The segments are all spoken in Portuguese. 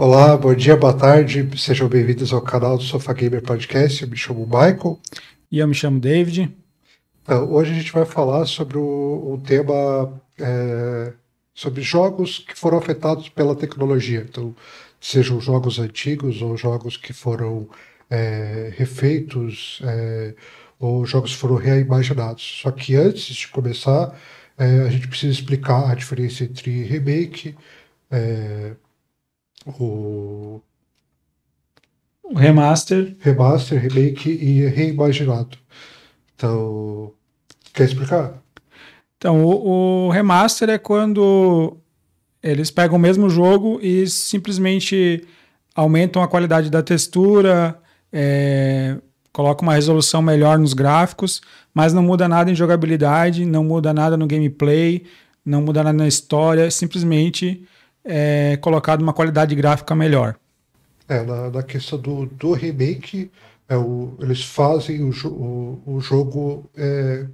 Olá, bom dia, boa tarde, sejam bem-vindos ao canal do Sofá Gamer Podcast. Eu me chamo Michael. E eu me chamo David. Então, hoje a gente vai falar sobre um tema sobre jogos que foram afetados pela tecnologia. Então, sejam jogos antigos ou jogos que foram refeitos ou jogos que foram reimaginados. Só que antes de começar, a gente precisa explicar a diferença entre remake, o Remaster. remake e reimaginado. Então, quer explicar? Então, o remaster é quando eles pegam o mesmo jogo e simplesmente aumentam a qualidade da textura, colocam uma resolução melhor nos gráficos, mas não muda nada em jogabilidade, não muda nada no gameplay, não muda nada na história, simplesmente é colocado uma qualidade gráfica melhor. Na questão do remake, eles fazem o jogo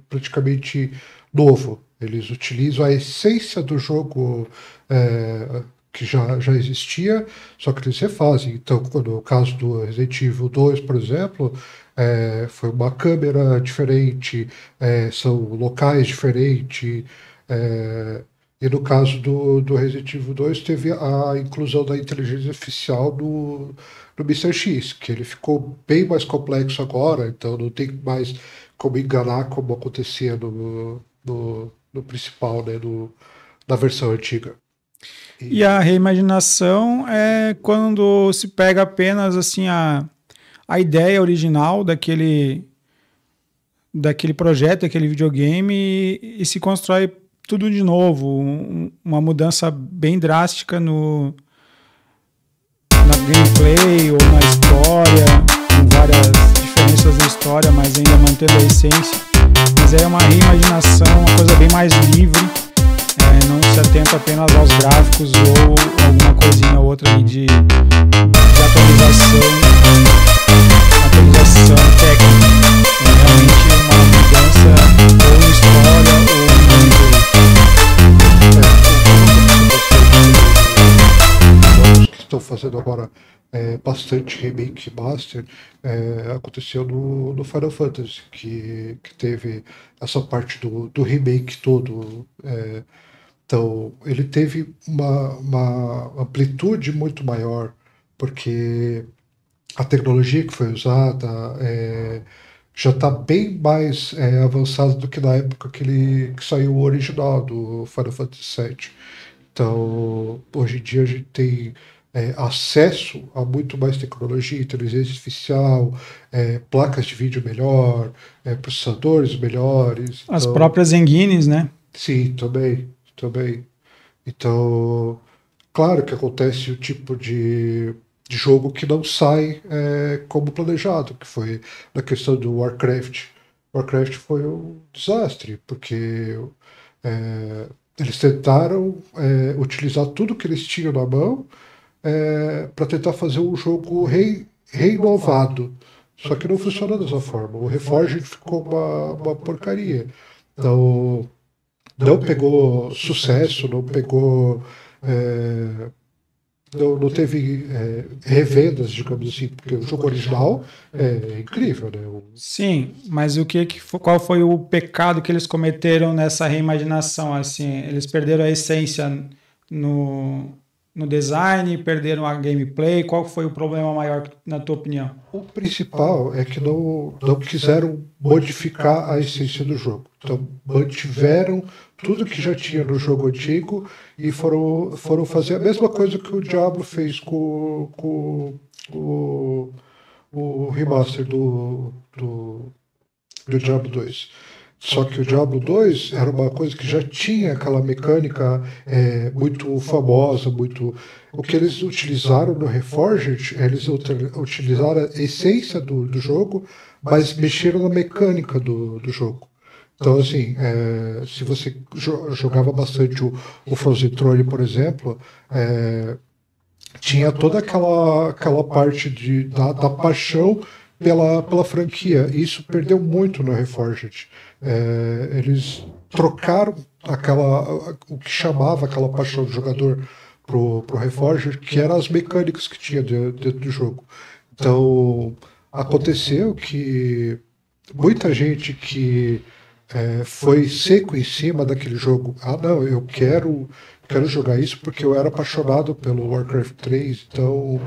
praticamente novo. Eles utilizam a essência do jogo que já existia, só que eles refazem. Então, no caso do Resident Evil 2, por exemplo, foi uma câmera diferente, são locais diferentes. E no caso do Resident Evil 2, teve a inclusão da inteligência artificial no Mr. X, que ele ficou bem mais complexo agora, então não tem mais como enganar como acontecia no principal, né, na versão antiga. E a reimaginação é quando se pega apenas assim a ideia original daquele projeto, daquele videogame e se constrói tudo de novo, uma mudança bem drástica na gameplay ou na história, com várias diferenças na história, mas ainda mantendo a essência. Mas é uma reimaginação, uma coisa bem mais livre, não se atenta apenas aos gráficos ou alguma coisinha ou outra ali de atualização técnica. É realmente uma mudança ou em história ou em gameplay. Que estão fazendo agora bastante remake master, aconteceu no Final Fantasy, que teve essa parte do remake todo. Então, ele teve uma amplitude muito maior, porque a tecnologia que foi usada já está bem mais avançada do que na época que saiu o original do Final Fantasy VII. Então, hoje em dia a gente tem acesso a muito mais tecnologia, inteligência artificial, placas de vídeo melhor, processadores melhores. As próprias engines, né? Sim, também. Então, claro que acontece o tipo de jogo que não sai como planejado, que foi na questão do Warcraft. Warcraft foi um desastre, porque eles tentaram utilizar tudo que eles tinham na mão para tentar fazer um jogo reinovado. Só que não funcionou dessa forma. O Reforged ficou uma porcaria. Então, não pegou sucesso, não pegou. Não teve revendas, digamos assim, porque o jogo original é incrível, né? Sim, mas qual foi o pecado que eles cometeram nessa reimaginação? Assim, eles perderam a essência no design, perderam a gameplay. Qual foi o problema maior, na tua opinião? O principal é que não quiseram modificar a essência do jogo. Então, mantiveram tudo que já tinha no jogo antigo e foram fazer a mesma coisa que o Diablo fez com o remaster do Diablo 2. Só que o Diablo 2 era uma coisa que já tinha aquela mecânica muito famosa, muito... O que eles utilizaram no Reforged, eles utilizaram a essência do jogo, mas mexeram na mecânica do jogo. Então, assim, se você jogava bastante o Frozen Throne, por exemplo, tinha toda aquela parte da paixão pela franquia. E isso perdeu muito no Reforged. Eles trocaram o que chamava aquela paixão do jogador pro Reforged, que eram as mecânicas que tinha dentro do jogo. Então, aconteceu que muita gente que foi seco em cima daquele jogo, não, eu quero jogar isso porque eu era apaixonado pelo Warcraft 3, então,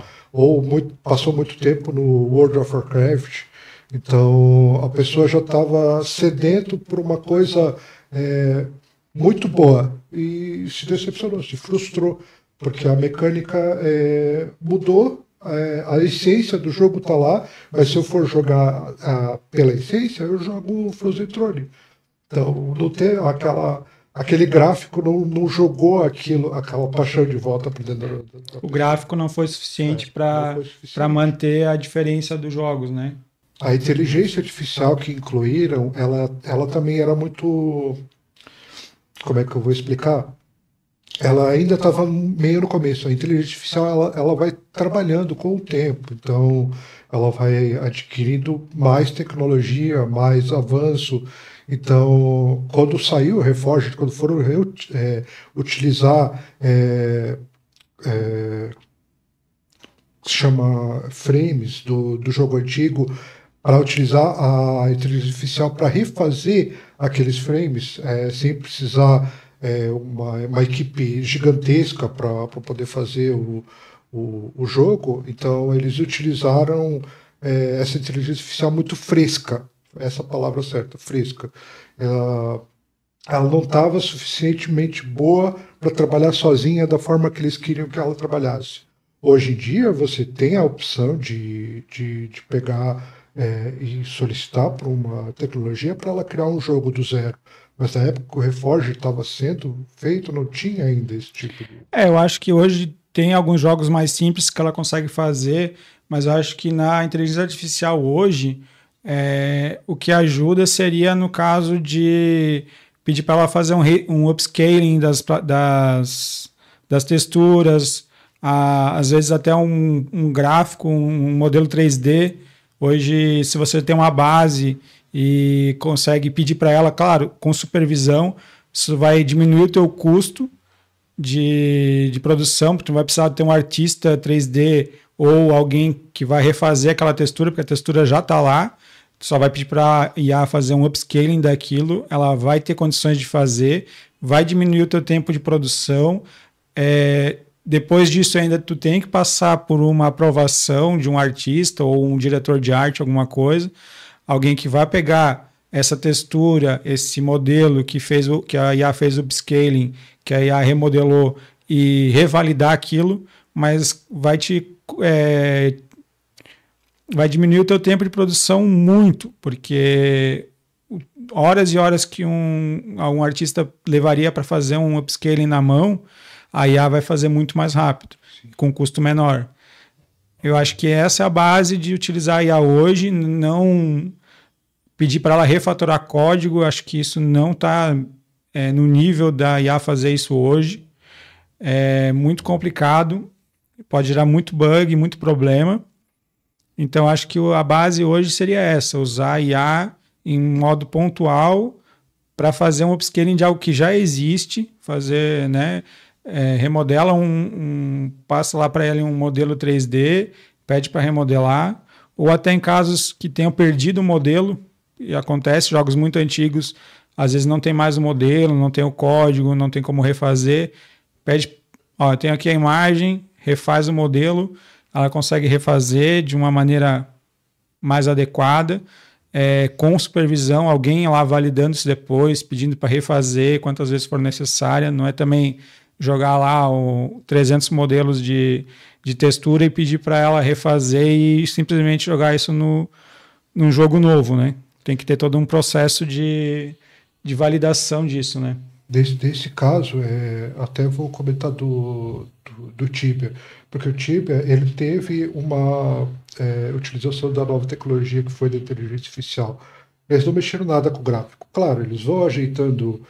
passou muito tempo no World of Warcraft, então a pessoa já estava sedento por uma coisa muito boa e se decepcionou, se frustrou, porque a mecânica mudou. A essência do jogo está lá, mas se eu for jogar pela essência, eu jogo Frozen Throne. Então, não tem aquele gráfico não jogou aquela paixão de volta para dentro O gráfico não foi suficiente para manter a diferença dos jogos, né? A inteligência artificial que incluíram, ela também era muito... Como é que eu vou explicar? Ela ainda estava meio no começo. A inteligência artificial ela vai trabalhando com o tempo, então ela vai adquirindo mais tecnologia, mais avanço. Então, quando saiu o Reforged, quando foram utilizar chama frames do jogo antigo para utilizar a inteligência artificial para refazer aqueles frames sem precisar uma equipe gigantesca para poder fazer o jogo. Então eles utilizaram essa inteligência artificial muito fresca, essa palavra certa, fresca. Ela não estava suficientemente boa para trabalhar sozinha da forma que eles queriam que ela trabalhasse. Hoje em dia você tem a opção de pegar e solicitar para uma tecnologia para ela criar um jogo do zero. Mas na época que o Reforged estava sendo feito, não tinha ainda esse tipo de... eu acho que hoje tem alguns jogos mais simples que ela consegue fazer, mas eu acho que na inteligência artificial hoje, o que ajuda seria no caso de pedir para ela fazer um upscaling das texturas, às vezes até um gráfico, um modelo 3D. Hoje, se você tem uma base e consegue pedir para ela, claro, com supervisão, isso vai diminuir o teu custo de produção, porque tu não vai precisar ter um artista 3D ou alguém que vai refazer aquela textura, porque a textura já está lá, tu só vai pedir para a IA fazer um upscaling daquilo, ela vai ter condições de fazer, vai diminuir o teu tempo de produção. Depois disso ainda tu tem que passar por uma aprovação de um artista ou um diretor de arte, alguma coisa, alguém que vai pegar essa textura, esse modelo que a IA fez o upscaling, que a IA remodelou e revalidar aquilo, mas vai diminuir o teu tempo de produção muito, porque horas e horas que um artista levaria para fazer um upscaling na mão, a IA vai fazer muito mais rápido, com custo menor. Eu acho que essa é a base de utilizar a IA hoje, não pedir para ela refatorar código, acho que isso não está no nível da IA fazer isso hoje. É muito complicado, pode gerar muito bug, muito problema. Então, acho que a base hoje seria essa, usar a IA em modo pontual para fazer um upscaling de algo que já existe, fazer, né? Remodela passa lá para ele um modelo 3D, pede para remodelar, ou até em casos que tenham perdido o modelo, e acontece, jogos muito antigos, às vezes não tem mais o modelo, não tem o código, não tem como refazer, pede, eu tenho aqui a imagem, refaz o modelo, ela consegue refazer de uma maneira mais adequada, com supervisão, alguém lá validando isso depois, pedindo para refazer quantas vezes for necessária, não é também jogar lá 300 modelos de textura e pedir para ela refazer e simplesmente jogar isso num jogo novo, né? Tem que ter todo um processo de validação disso, né? Desse caso, até vou comentar do Tibia, porque o Tibia ele teve uma utilização da nova tecnologia que foi da inteligência artificial. Eles não mexeram nada com o gráfico. Claro, eles vão ajeitando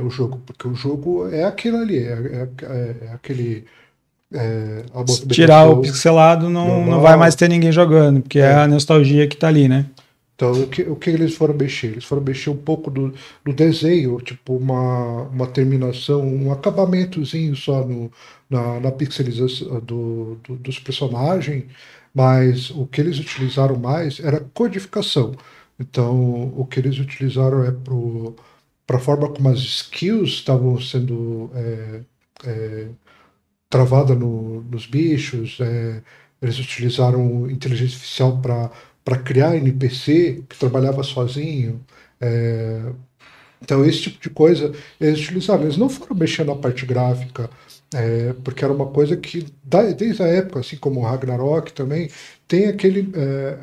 o jogo, porque o jogo é aquilo ali, aquele... Se tirar o pixelado, não vai mais ter ninguém jogando, porque é a nostalgia que está ali, né? Então, o que eles foram mexer? Eles foram mexer um pouco do desenho, tipo uma terminação, um acabamentozinho só na pixelização dos personagens, mas o que eles utilizaram mais era codificação. Então, o que eles utilizaram é para a forma como as skills estavam sendo travada nos bichos. Eles utilizaram inteligência artificial para criar NPC que trabalhava sozinho. Então, esse tipo de coisa eles utilizaram. Eles não foram mexer na parte gráfica, porque era uma coisa que, desde a época, assim como o Ragnarok também, tem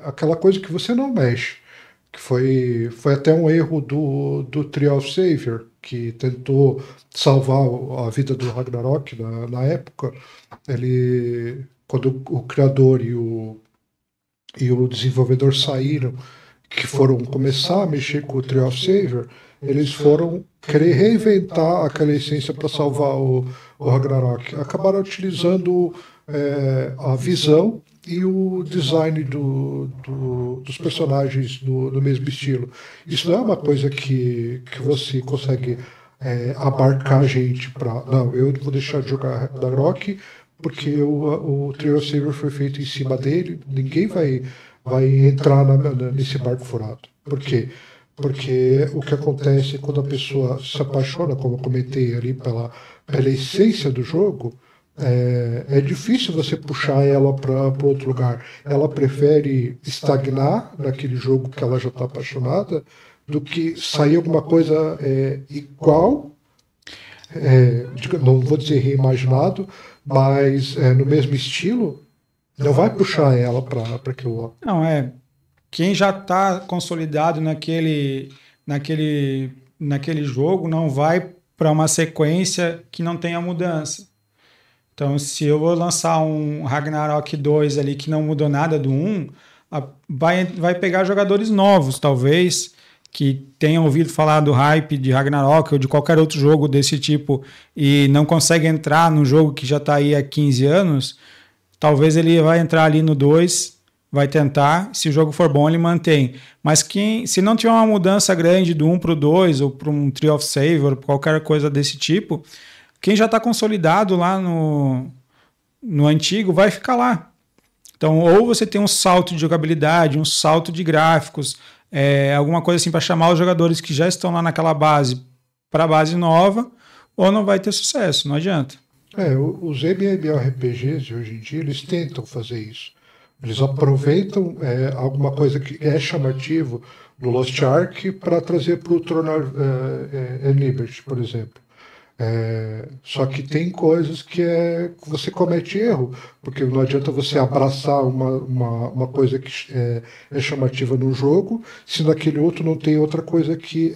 aquela coisa que você não mexe. Que foi até um erro do Tree of Savior, que tentou salvar a vida do Ragnarok na época. Quando o criador e o desenvolvedor saíram, que foram começar a mexer com o Tree of Savior, eles foram querer reinventar aquela essência para salvar o Ragnarok. Acabaram utilizando a visão e o design dos personagens no mesmo estilo. Isso não é uma coisa que você consegue abarcar a gente para. Não, eu vou deixar de jogar Ragnarok porque o Tree of Savior foi feito em cima dele, ninguém vai entrar nesse barco furado. Por quê? Porque o que acontece quando a pessoa se apaixona, como eu comentei ali, pela essência do jogo, é difícil você puxar ela para outro lugar. Ela prefere estagnar naquele jogo que ela já está apaixonada do que sair alguma coisa igual, não vou dizer reimaginado, mas no mesmo estilo, não vai puxar ela para aquilo lá. Não, quem já está consolidado naquele jogo não vai para uma sequência que não tenha mudança. Então, se eu vou lançar um Ragnarok 2 ali que não mudou nada do 1, vai pegar jogadores novos, talvez, que tenham ouvido falar do hype de Ragnarok ou de qualquer outro jogo desse tipo e não consegue entrar no jogo que já está aí há 15 anos, talvez ele vai entrar ali no 2, vai tentar, se o jogo for bom ele mantém. Mas se não tiver uma mudança grande do 1 para o 2 ou para um Tree of Savior, qualquer coisa desse tipo, quem já está consolidado lá no antigo vai ficar lá. Então, ou você tem um salto de jogabilidade, um salto de gráficos, alguma coisa assim para chamar os jogadores que já estão lá naquela base para a base nova, ou não vai ter sucesso, não adianta. Os MMORPGs de hoje em dia, eles tentam fazer isso. Eles aproveitam alguma coisa que é chamativo do Lost Ark para trazer para o Throne and Liberty, por exemplo. Só que tem coisas que você comete erro, porque não adianta você abraçar uma coisa que é chamativa no jogo, se naquele outro não tem outra coisa que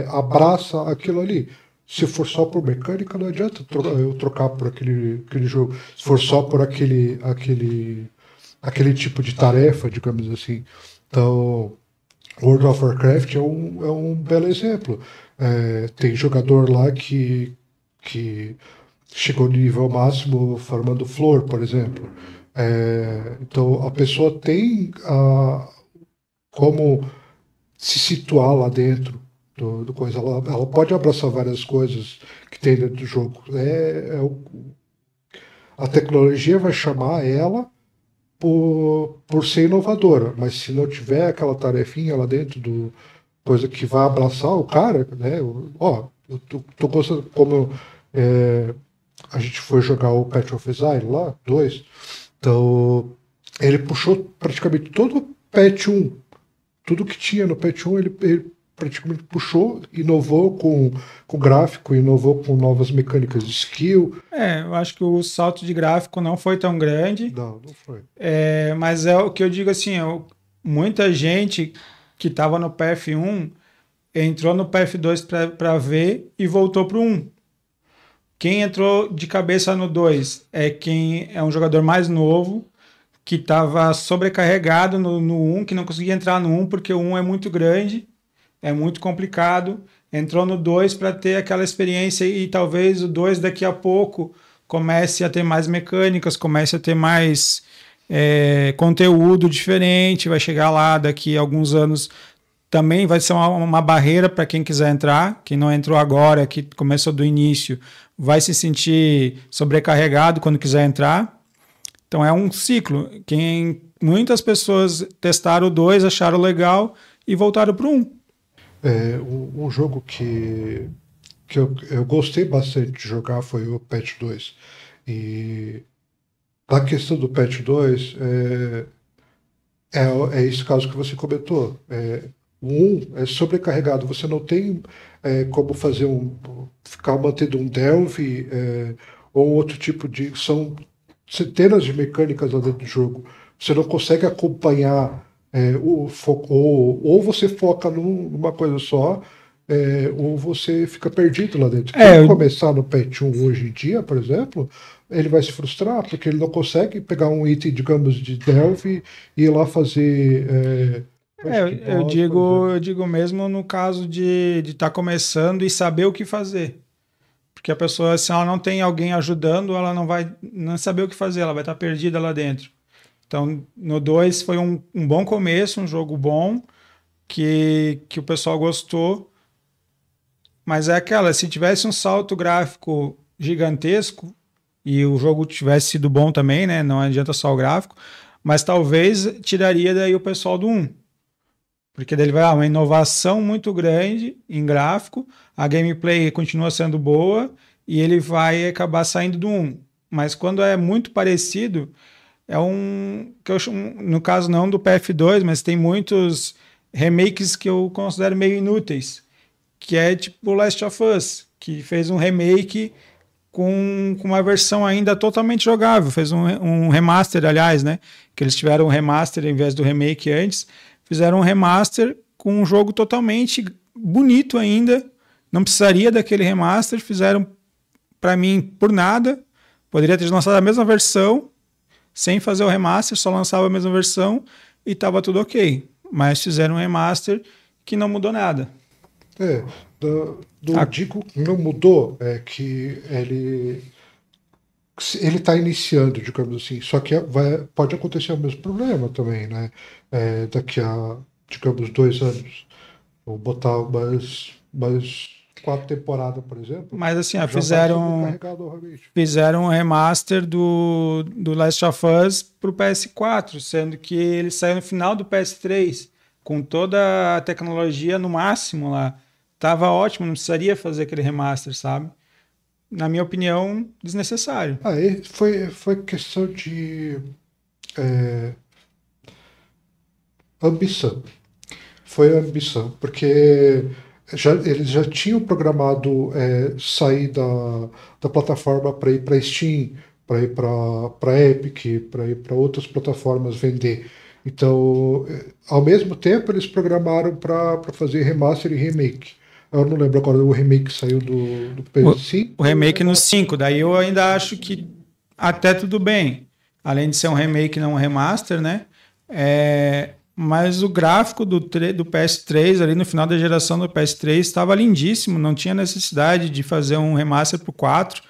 abraça aquilo ali. Se for só por mecânica, não adianta eu trocar por aquele jogo. Se for só por aquele tipo de tarefa, digamos assim. Então, World of Warcraft é um belo exemplo. Tem jogador lá que chegou no nível máximo farmando flor, por exemplo. Então, a pessoa tem como se situar lá dentro do coisa. Ela pode abraçar várias coisas que tem dentro do jogo. A tecnologia vai chamar ela por ser inovadora, mas se não tiver aquela tarefinha lá dentro do coisa que vai abraçar o cara, né? Eu tô gostando como a gente foi jogar o Path of Exile lá, 2, então ele puxou praticamente todo o Patch 1, tudo que tinha no Patch 1 ele praticamente puxou, inovou com gráfico, inovou com novas mecânicas de skill. Eu acho que o salto de gráfico não foi tão grande. Não foi. Mas é o que eu digo assim, muita gente que estava no PF1 entrou no PF2 para ver e voltou para o 1. Quem entrou de cabeça no 2 quem é um jogador mais novo, que estava sobrecarregado no 1, que não conseguia entrar no 1 porque o 1 é muito grande, é muito complicado. Entrou no 2 para ter aquela experiência e talvez o 2 daqui a pouco comece a ter mais mecânicas, comece a ter mais conteúdo diferente, vai chegar lá daqui a alguns anos, também vai ser uma barreira para quem quiser entrar, quem não entrou agora, que começou do início, vai se sentir sobrecarregado quando quiser entrar. Então é um ciclo. Muitas pessoas testaram o 2, acharam legal e voltaram para o 1. Um jogo que eu gostei bastante de jogar foi o Patch 2. E a questão do Patch 2 é esse caso que você comentou. O 1 é sobrecarregado, você não tem como fazer ficar mantendo um delve ou outro tipo de. São centenas de mecânicas lá dentro do jogo. Você não consegue acompanhar o foco, ou você foca numa coisa só, ou você fica perdido lá dentro. Quem começar no patch 1 hoje em dia, por exemplo, ele vai se frustrar, porque ele não consegue pegar um item, digamos, de delve e ir lá fazer. Eu digo mesmo no caso de estar começando e saber o que fazer. Porque a pessoa, se ela não tem alguém ajudando, ela não vai não saber o que fazer, ela vai estar perdida lá dentro. Então, no 2 foi um bom começo, um jogo bom, que o pessoal gostou. Mas é aquela, se tivesse um salto gráfico gigantesco, e o jogo tivesse sido bom também, né? Não adianta só o gráfico, mas talvez tiraria daí o pessoal do 1. Porque daí ele vai uma inovação muito grande em gráfico, a gameplay continua sendo boa e ele vai acabar saindo do 1. Mas quando é muito parecido, que eu chamo, no caso não do PF2, mas tem muitos remakes que eu considero meio inúteis, que é tipo Last of Us, que fez um remake com uma versão ainda totalmente jogável, fez um remaster, aliás, né? Que eles tiveram um remaster em vez do remake antes, fizeram um remaster com um jogo totalmente bonito ainda, não precisaria daquele remaster, fizeram para mim por nada, poderia ter lançado a mesma versão, sem fazer o remaster, só lançava a mesma versão e estava tudo ok, mas fizeram um remaster que não mudou nada. Digo não mudou, é que ele está iniciando, digamos assim, só que pode acontecer o mesmo problema também, né? Daqui a, digamos, 2 anos, vou botar umas 4 temporadas, por exemplo. Mas assim, fizeram um remaster do Last of Us para o PS4, sendo que ele saiu no final do PS3, com toda a tecnologia no máximo lá. Tava ótimo, não precisaria fazer aquele remaster, sabe? Na minha opinião, desnecessário. Foi questão de ambição. Foi ambição, porque eles já tinham programado sair da plataforma para ir para Steam, para ir para Epic, para ir para outras plataformas vender. Então, ao mesmo tempo, eles programaram para fazer remaster e remake. Eu não lembro agora, o remake saiu do PS5. O remake no 5, daí eu ainda acho que até tudo bem. Além de ser um remake, não um remaster, né? Mas o gráfico do PS3, ali no final da geração do PS3, estava lindíssimo, não tinha necessidade de fazer um remaster para o 4.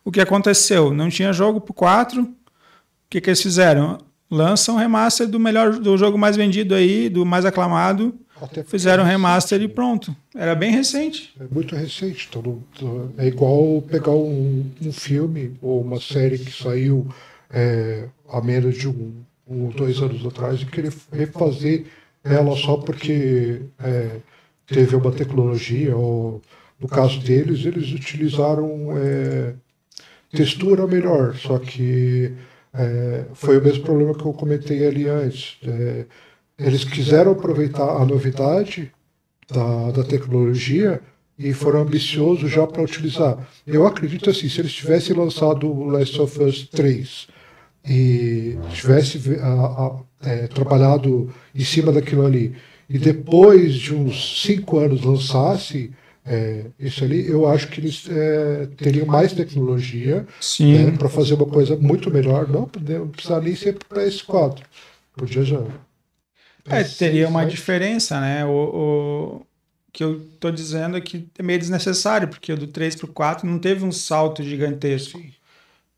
O que aconteceu? Não tinha jogo para o 4. O que eles fizeram? Lançam um remaster do jogo mais vendido aí, do mais aclamado. Fizeram um remaster e pronto. Era bem recente. É muito recente. Então é igual pegar um filme ou uma série que saiu há menos de 1 ou 2 anos atrás e querer refazer ela só porque teve uma tecnologia, ou no caso deles, eles utilizaram textura melhor, só que foi o mesmo problema que eu comentei ali antes. Eles quiseram aproveitar a novidade da tecnologia e foram ambiciosos já para utilizar. Eu acredito assim, se eles tivessem lançado o Last of Us 3 e tivesse trabalhado em cima daquilo ali, e depois de uns 5 anos lançasse isso ali, eu acho que eles teriam mais tecnologia para fazer uma coisa muito melhor. Não precisar nem ser para PS4. Podia já. Teria uma diferença, né? O que eu estou dizendo é que é meio desnecessário, porque o do 3 para o 4 não teve um salto gigantesco. Sim.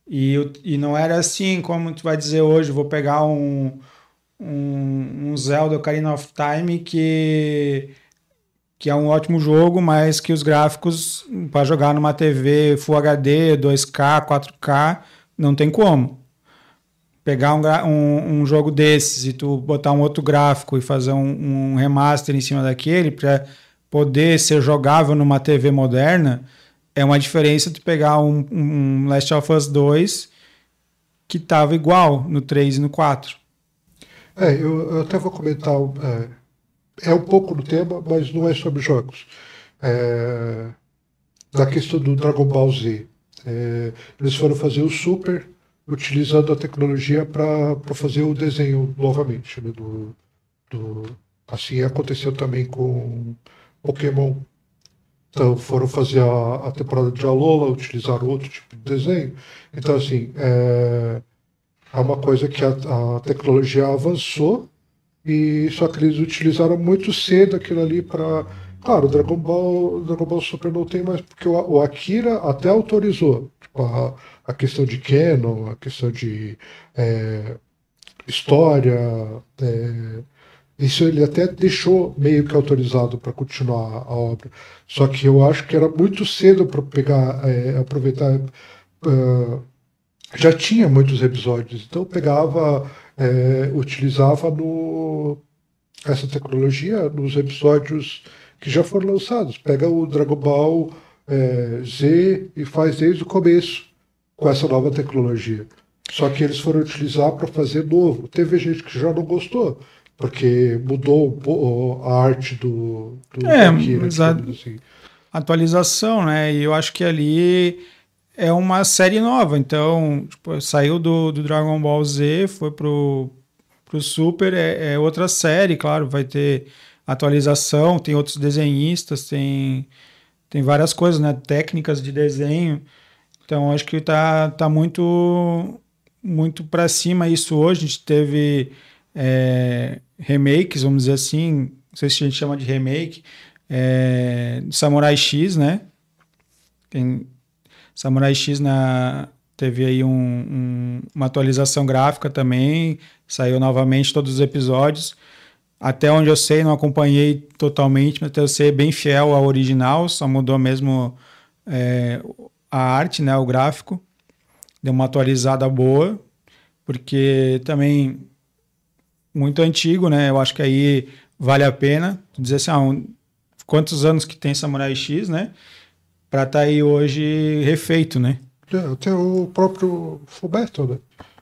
E não era assim, como tu vai dizer hoje, vou pegar um Zelda Ocarina of Time que é um ótimo jogo, mas que os gráficos para jogar numa TV Full HD, 2K, 4K, não tem como. Pegar um jogo desses e tu botar um outro gráfico e fazer um remaster em cima daquele para poder ser jogável numa TV moderna, é uma diferença de pegar um Last of Us 2 que estava igual no 3 e no 4. Eu até vou comentar, é um pouco do tema, mas não é sobre jogos. É, da questão do Dragon Ball Z. Eles foram fazer o Super utilizando a tecnologia para fazer o desenho novamente. Né, assim aconteceu também com Pokémon. Então foram fazer a temporada de Alola, utilizaram outro tipo de desenho. Então, assim, é uma coisa que a tecnologia avançou e só que eles utilizaram muito cedo aquilo ali para. Claro, Dragon Ball Super não tem mais, porque o Akira até autorizou. Tipo, a questão de canon, a questão de história. Isso ele até deixou meio que autorizado para continuar a obra. Só que eu acho que era muito cedo para pegar, aproveitar. Já tinha muitos episódios, então eu pegava, utilizava essa tecnologia nos episódios que já foram lançados. Pega o Dragon Ball Z e faz desde o começo com essa nova tecnologia. Só que eles foram utilizar para fazer novo. Teve gente que já não gostou, porque mudou a arte do Akira, Mas a digamos assim. atualização, né? E eu acho que ali é uma série nova. Então, tipo, saiu do Dragon Ball Z, foi pro Super, é outra série, claro, vai ter atualização, tem outros desenhistas, tem várias coisas, né? Técnicas de desenho. Então, acho que tá muito para cima isso hoje. A gente teve remakes, vamos dizer assim, não sei se a gente chama de remake, Samurai X, né? Tem Samurai X teve aí uma atualização gráfica também, saiu novamente todos os episódios. Até onde eu sei, não acompanhei totalmente, mas eu sei bem fiel ao original, só mudou mesmo a arte, né, o gráfico. Deu uma atualizada boa, porque também muito antigo, né? Eu acho que aí vale a pena dizer assim, quantos anos que tem Samurai X, né? Para estar aí hoje refeito, né? Até o próprio Fullmetal, né?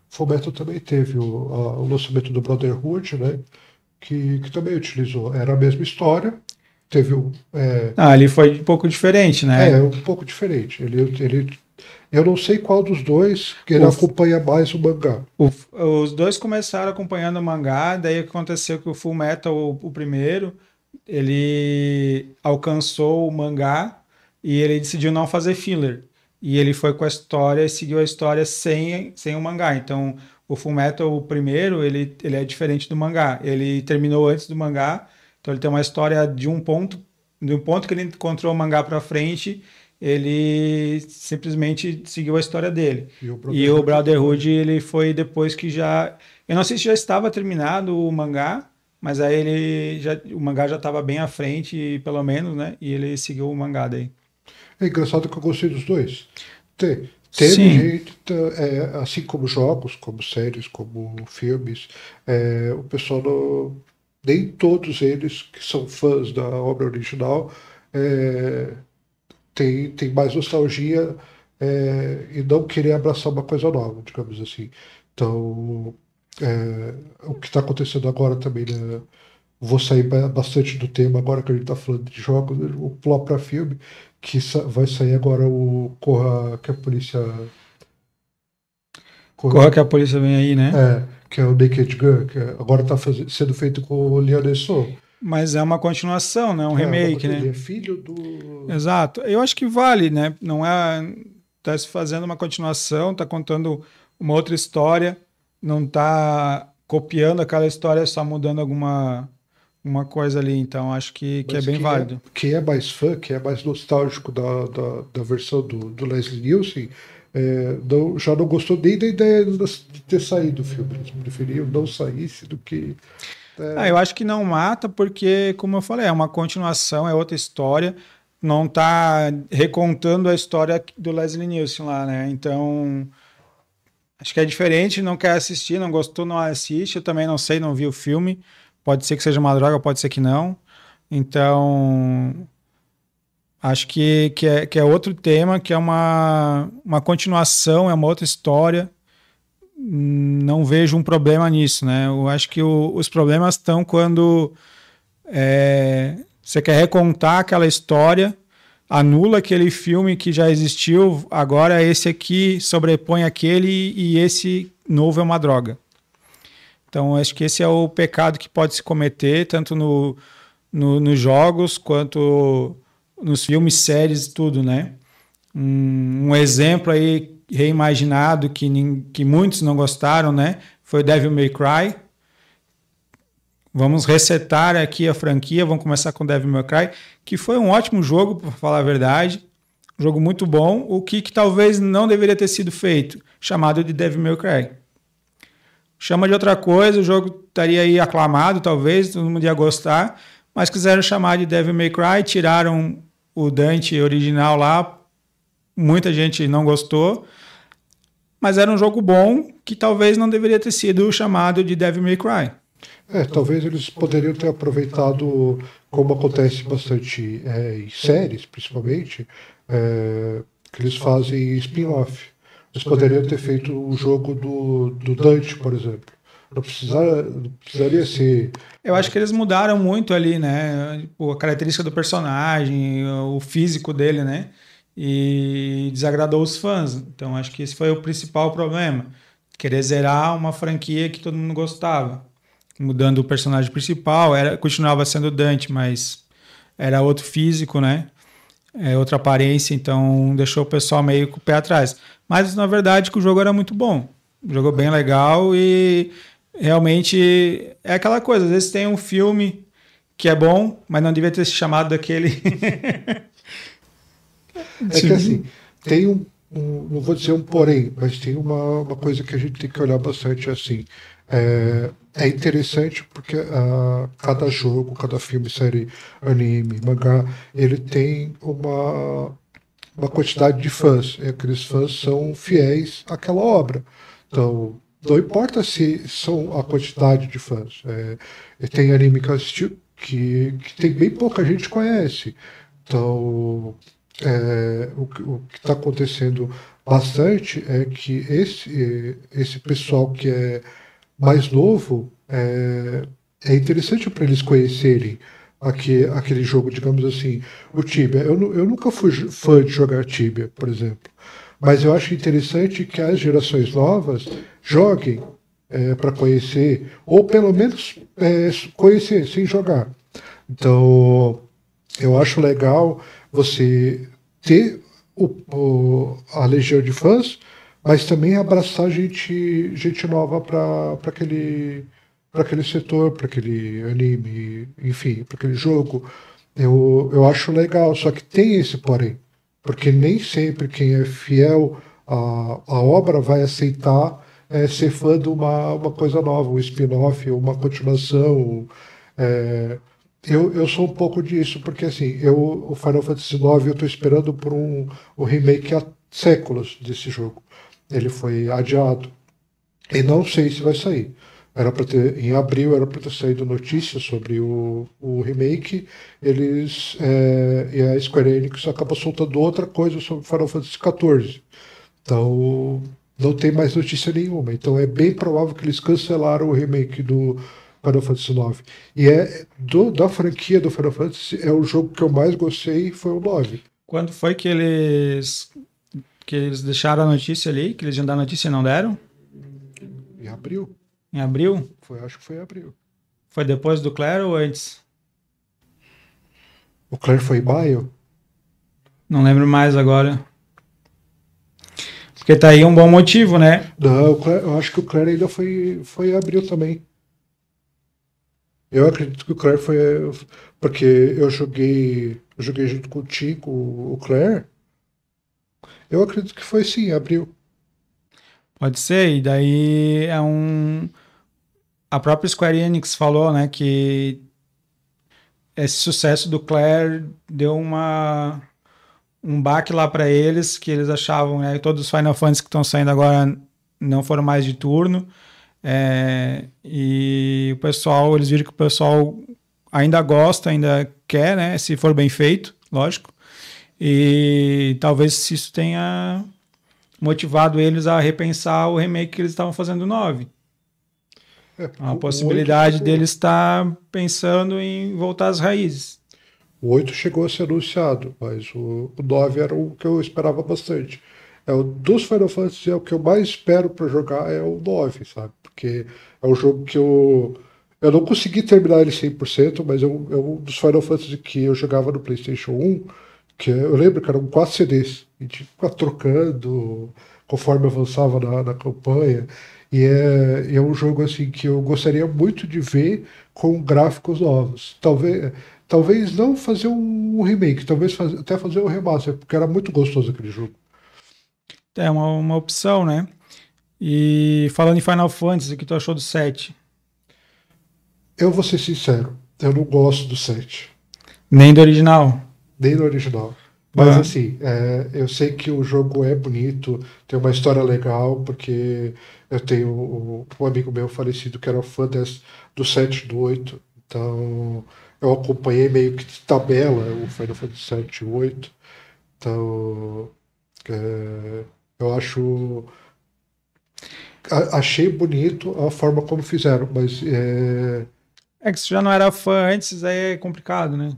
Fullmetal também teve o lançamento do Brotherhood, né? Que também utilizou. Era a mesma história, teve ali foi um pouco diferente, né? um pouco diferente. Eu não sei qual dos dois que ele acompanha mais o mangá. Os dois começaram acompanhando o mangá, daí aconteceu que o Fullmetal, o primeiro, ele alcançou o mangá e ele decidiu não fazer filler. E ele foi com a história e seguiu a história sem o mangá. Então, o Fullmetal, o primeiro, ele é diferente do mangá. Ele terminou antes do mangá, então ele tem uma história de um ponto que ele encontrou o mangá para frente, ele simplesmente seguiu a história dele. E o Brotherhood, ele foi depois que já... Eu não sei se já estava terminado o mangá, mas aí o mangá já estava bem à frente, pelo menos, né? E ele seguiu o mangá daí. É engraçado que eu gostei dos dois. Teve Sim. gente, assim como jogos, como séries, como filmes, o pessoal nem todos eles que são fãs da obra original tem mais nostalgia e não querer abraçar uma coisa nova, digamos assim. Então, o que está acontecendo agora também, né? Vou sair bastante do tema agora que a gente está falando de jogos, né? Vou pular para filme, que vai sair agora o Corra que a polícia. Corra que a polícia vem aí, né? Que é o Naked Gun, que agora está sendo feito com o Liam Neeson. Mas é uma continuação, né? Um remake, né? Ele é filho do... Exato. Eu acho que vale, né? Não é... Tá se fazendo uma continuação, tá contando uma outra história, não tá copiando aquela história, só mudando uma coisa ali. Então, acho que é bem válido. Quem é mais fã, quem é mais nostálgico da versão do Leslie Nielsen, já não gostou nem da ideia de ter saído o filme. Eles preferiam não saísse do que... Eu acho que não mata porque, como eu falei, é uma continuação, é outra história, não tá recontando a história do Leslie Nielsen lá, né? Então, acho que é diferente, não quer assistir, não gostou, não assiste. Eu também não sei, não vi o filme. Pode ser que seja uma droga, pode ser que não. Então, acho que é outro tema, que é uma continuação, é uma outra história. Não vejo um problema nisso, né? Eu acho que os problemas estão quando você quer recontar aquela história, anula aquele filme que já existiu, agora esse aqui sobrepõe aquele e esse novo é uma droga. Então, acho que esse é o pecado que pode se cometer, tanto nos jogos quanto nos filmes, séries, tudo, né? Um exemplo aí reimaginado que muitos não gostaram, né? Foi Devil May Cry. Vamos resetar aqui a franquia, vamos começar com Devil May Cry, que foi um ótimo jogo, para falar a verdade. Um jogo muito bom. O que talvez não deveria ter sido feito, chamado de Devil May Cry. Chama de outra coisa, o jogo estaria aí aclamado, talvez, todo mundo ia gostar, mas quiseram chamar de Devil May Cry, tiraram o Dante original lá, muita gente não gostou, mas era um jogo bom que talvez não deveria ter sido chamado de Devil May Cry. Talvez eles poderiam ter aproveitado, como acontece bastante em séries, principalmente, que eles fazem spin-off. Eles poderiam ter feito o jogo do Dante, por exemplo. Não precisaria ser... Eu acho que eles mudaram muito ali, né? A característica do personagem, o físico dele, né? E desagradou os fãs. Então, acho que esse foi o principal problema. Querer zerar uma franquia que todo mundo gostava. Mudando o personagem principal, continuava sendo Dante, mas era outro físico, né? Outra aparência, então deixou o pessoal meio com o pé atrás. Mas, na verdade, que o jogo era muito bom. Um jogo bem legal e realmente é aquela coisa. Às vezes tem um filme que é bom, mas não devia ter se chamado daquele... que assim, tem não vou dizer um porém, mas tem uma coisa que a gente tem que olhar bastante assim. É interessante porque cada jogo, cada filme, série, anime, mangá, ele tem uma quantidade de fãs. E aqueles fãs são fiéis àquela obra. Então, não importa se são a quantidade de fãs. Tem anime que eu assisti que tem bem pouca gente que conhece. Então, o que está acontecendo bastante é que esse pessoal que é mais novo, é interessante para eles conhecerem aquele jogo, digamos assim, o Tibia. Eu nunca fui fã de jogar Tibia, por exemplo, mas eu acho interessante que as gerações novas joguem para conhecer, ou pelo menos conhecer sem jogar. Então, eu acho legal você ter a legião de fãs, mas também abraçar gente nova para aquele setor, para aquele anime, enfim, para aquele jogo. Eu acho legal, só que tem esse porém, porque nem sempre quem é fiel à obra vai aceitar ser fã de uma coisa nova, um spin-off, uma continuação. Eu sou um pouco disso, porque assim, o Final Fantasy IX eu estou esperando por o remake há séculos desse jogo. Ele foi adiado. E não sei se vai sair. Em abril era para ter saído notícia sobre o remake. E a Square Enix acaba soltando outra coisa sobre Final Fantasy XIV. Então, não tem mais notícia nenhuma. Então, é bem provável que eles cancelaram o remake do Final Fantasy IX. E da franquia do Final Fantasy, é o jogo que eu mais gostei, foi o 9. Quando foi que eles deixaram a notícia ali, que eles iam dar a notícia e não deram? Em abril. Em abril? Acho que foi em abril. Foi depois do Claire ou antes? O Claire foi em maio? Não lembro mais agora. Porque tá aí um bom motivo, né? Não, eu acho que o Claire ainda foi em abril também. Eu acredito que o Claire foi... Porque eu joguei junto contigo o Claire. Eu acredito que foi sim, abril. Pode ser, e daí a própria Square Enix falou, né, que esse sucesso do Claire deu um baque lá para eles, que eles achavam, né, todos os Final Fantasy que estão saindo agora não foram mais de turno, e o pessoal, eles viram que o pessoal ainda gosta, ainda quer, né, se for bem feito, lógico, e talvez isso tenha motivado eles a repensar o remake que eles estavam fazendo do 9. A O 8 possibilidade chegou, deles estar pensando em voltar às raízes. o 8 chegou a ser anunciado, mas o 9 era o que eu esperava bastante. Dos Final Fantasy, é o que eu mais espero para jogar é o 9, sabe? Porque é um jogo que eu não consegui terminar ele 100%, mas é um dos Final Fantasy que eu jogava no PlayStation 1, que eu lembro que eram 4 CDs, e tinha que ficar trocando conforme avançava na campanha. E é um jogo assim que eu gostaria muito de ver com gráficos novos. Talvez não fazer um remake, talvez até fazer um remaster, porque era muito gostoso aquele jogo. É uma opção, né? E falando em Final Fantasy, o que tu achou do 7? Eu vou ser sincero, eu não gosto do 7, Nem do original. nem do original. Mas Ah, assim, eu sei que o jogo é bonito, tem uma história legal, porque eu tenho um amigo meu falecido que era fã do 7 e do 8, então eu acompanhei meio que de tabela o Final Fantasy 7 e o 8, então eu achei bonito a forma como fizeram, mas é que se já não era fã antes, aí é complicado, né?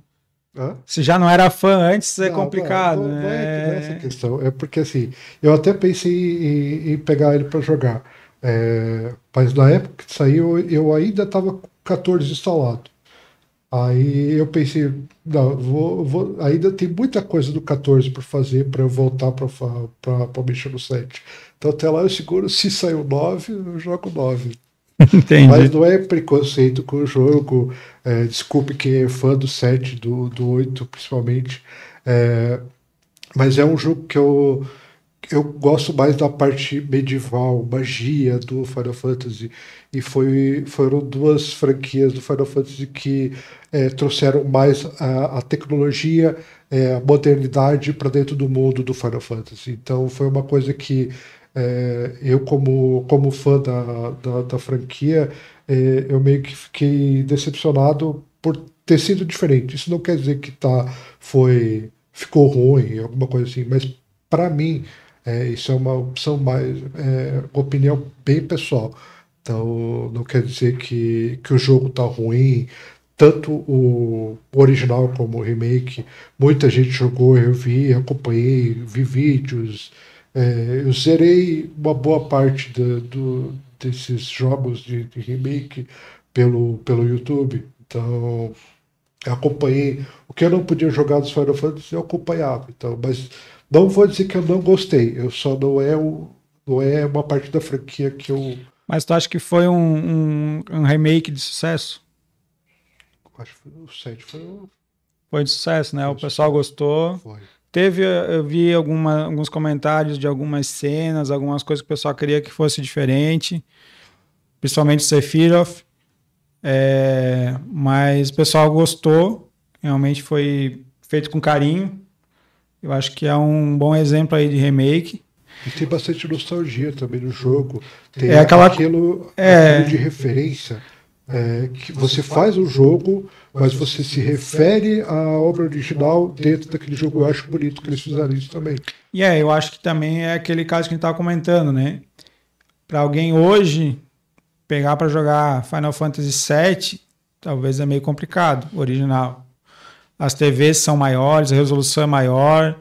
hã? Se já não era fã antes, é Não, complicado, não é essa né? questão. É porque assim, eu até pensei em pegar ele para jogar. Mas na época que saiu, eu ainda estava com 14 instalado. Aí eu pensei, não, ainda tem muita coisa do 14 para fazer para eu voltar para mexer no 7. Então até lá eu seguro, se sair o 9, eu jogo o 9. Mas Entendi. não é preconceito com o jogo. Desculpe quem é fã do 7, do 8 principalmente. É, mas é um jogo que eu gosto mais da parte medieval, magia do Final Fantasy. E foram duas franquias do Final Fantasy que trouxeram mais a tecnologia, a modernidade para dentro do mundo do Final Fantasy. Então foi uma coisa que eu, como fã da franquia, eu meio que fiquei decepcionado por ter sido diferente. Isso não quer dizer que ficou ruim, alguma coisa assim, mas para mim, isso é uma opção mais, opinião bem pessoal. Então, não quer dizer que o jogo tá ruim. Tanto o original como o remake, muita gente jogou, eu vi, acompanhei, vi vídeos. Eu zerei uma boa parte desses jogos de remake pelo YouTube. Então, eu acompanhei. O que eu não podia jogar dos Final Fantasy, eu acompanhava. Então, mas não vou dizer que eu não gostei. Eu só não é uma parte da franquia que eu Mas tu acha que foi um remake de sucesso? acho que foi o 7. Foi de sucesso, né? Foi O o pessoal sucesso. gostou. Foi. Eu vi alguns comentários de algumas cenas, algumas coisas que o pessoal queria que fosse diferente, principalmente Sephiroth. Mas o pessoal gostou, realmente foi feito com carinho. Eu acho que é um bom exemplo aí de remake. E tem bastante nostalgia também no jogo. Tem É aquela. aquilo de referência, que você faz o jogo, mas você se refere à obra original dentro daquele jogo. Eu acho bonito que eles fizeram isso também. Eu acho que também é aquele caso que a gente estava comentando, né? Para alguém hoje pegar para jogar Final Fantasy VII, talvez é meio complicado, o original. As TVs são maiores, a resolução é maior,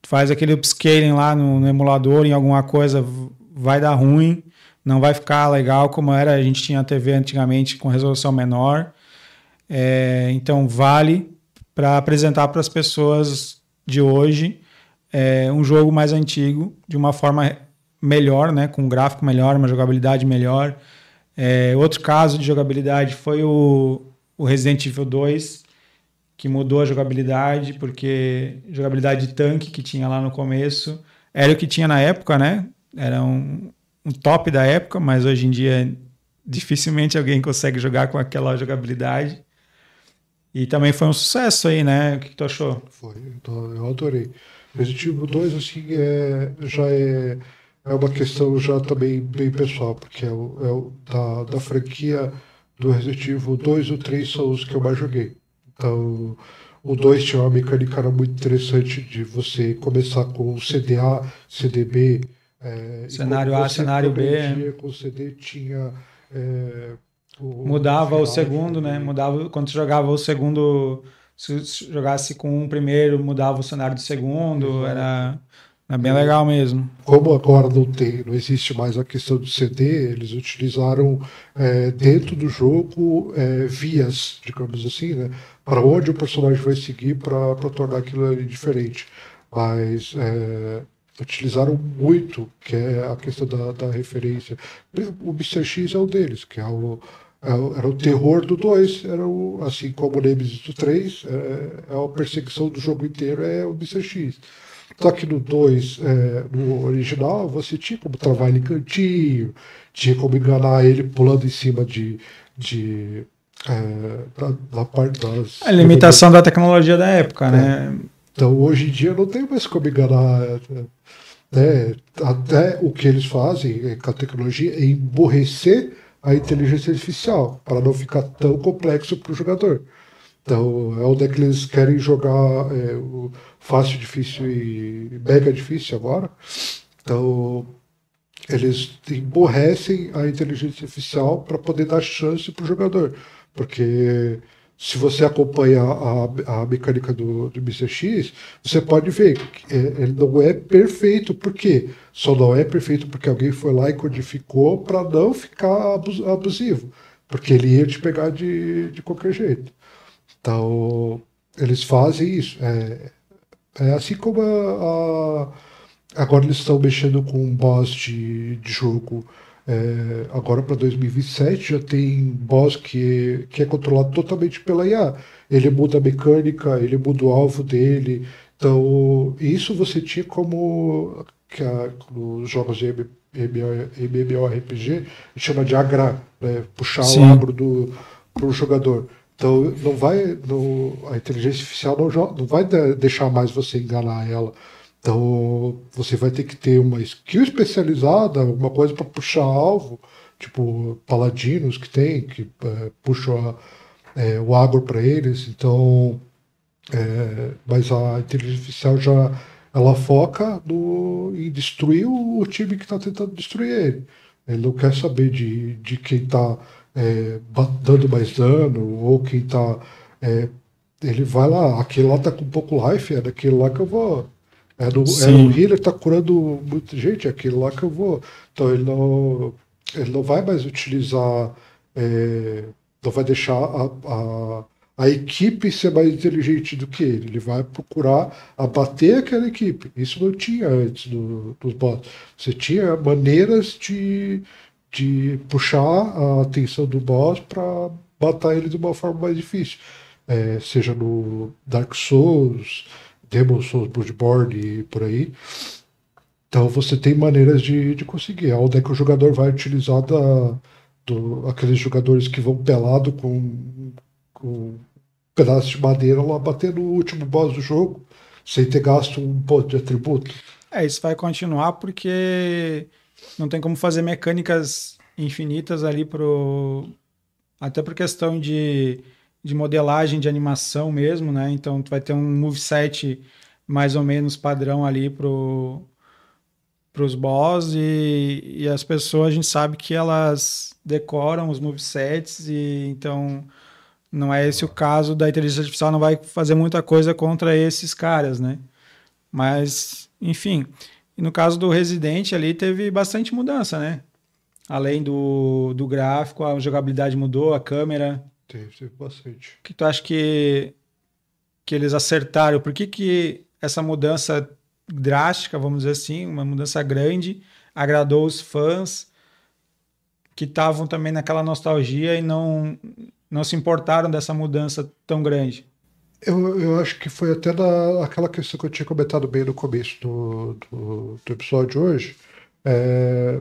faz aquele upscaling lá no emulador em alguma coisa, vai dar ruim, não vai ficar legal como era, a gente tinha a TV antigamente com resolução menor. Então vale para apresentar para as pessoas de hoje um jogo mais antigo, de uma forma melhor, né, com um gráfico melhor, uma jogabilidade melhor. Outro caso de jogabilidade foi o Resident Evil 2, que mudou a jogabilidade, porque jogabilidade de tanque que tinha lá no começo era o que tinha na época, né? Era um top da época, mas hoje em dia dificilmente alguém consegue jogar com aquela jogabilidade. E também foi um sucesso aí, né? O que tu achou? Foi, então, eu adorei. Resident Evil 2, assim, é uma questão já também bem pessoal, porque da franquia do Resident Evil 2 e o 3 são os que eu mais joguei. Então, o 2 tinha uma mecânica era muito interessante de você começar com o CDA, CDB, e quando Cenário A, você cenário B. progredia com o CD, tinha é, o Mudava o final segundo, né? diferente. Mudava quando tu jogava o segundo. Se jogasse com um primeiro, mudava o cenário do segundo. Exato. Era bem E legal mesmo. como agora não existe mais a questão do CD, eles utilizaram dentro do jogo vias, digamos assim, né, para onde o personagem vai seguir para tornar aquilo ali diferente. Mas utilizaram muito, que é a questão da referência. O Mr. X é um deles, que era o terror do 2, assim como o Nemesis do 3, é a perseguição do jogo inteiro, é o Mr. X. Só que no 2, no original, você tinha como travar ele em cantinho, tinha como enganar ele pulando em cima da parte A das limitação da tecnologia da época, né? então, hoje em dia, não tem mais como enganar. Até o que eles fazem com a tecnologia é emborrecer a inteligência artificial, para não ficar tão complexo para o jogador. Então, é onde é que eles querem jogar o fácil, difícil e mega difícil agora. Então, eles emborrecem a inteligência artificial para poder dar chance para o jogador. Porque se você acompanha a mecânica do Mr. X, você pode ver que ele não é perfeito. Por quê? Só não é perfeito porque alguém foi lá e codificou para não ficar abusivo. Porque ele ia te pegar de qualquer jeito. Então, eles fazem isso. É assim como agora eles estão mexendo com um boss de jogo. Agora para 2027 já tem boss que é controlado totalmente pela IA. Ele muda a mecânica, ele muda o alvo dele. Então, isso você tinha como nos jogos de MMORPG, a gente chama de agrar, né? Puxar o Sim. agro pro jogador. Então, a inteligência artificial não vai deixar mais você enganar ela. Então, você vai ter que ter uma skill especializada, alguma coisa para puxar alvo, tipo paladinos que tem, que puxam o agro para eles. Então, mas a inteligência artificial já ela foca em destruir o time que está tentando destruir ele. Ele não quer saber de quem está dando mais dano ou quem está. Ele vai lá, aquele lá tá com pouco life, é daquele lá que eu vou. O Sim. healer tá curando muita gente, é aquele lá que eu vou. Então ele não vai mais utilizar, não vai deixar a equipe ser mais inteligente do que ele. Ele vai procurar abater aquela equipe. Isso não tinha antes dos bots. Você tinha maneiras de puxar a atenção do boss para matar ele de uma forma mais difícil. Seja no Dark Souls, Demon Souls, Bloodborne e por aí. Então você tem maneiras de conseguir. Onde é que o jogador vai utilizar aqueles jogadores que vão pelado com um pedaço de madeira lá bater no último boss do jogo, sem ter gasto um ponto de atributo. Isso vai continuar porque não tem como fazer mecânicas infinitas ali até por questão de modelagem de animação mesmo, né? Então tu vai ter um moveset mais ou menos padrão ali pros boss e as pessoas a gente sabe que elas decoram os movesets e então não é esse o caso da inteligência artificial, não vai fazer muita coisa contra esses caras, né? Mas, enfim, e no caso do Resident ali teve bastante mudança, né? Além do gráfico, a jogabilidade mudou, a câmera. Teve bastante. O que tu acha que eles acertaram? Por que essa mudança drástica, vamos dizer assim, uma mudança grande, agradou os fãs que estavam também naquela nostalgia e não se importaram dessa mudança tão grande? Eu acho que foi até aquela questão que eu tinha comentado bem no começo do episódio hoje, é,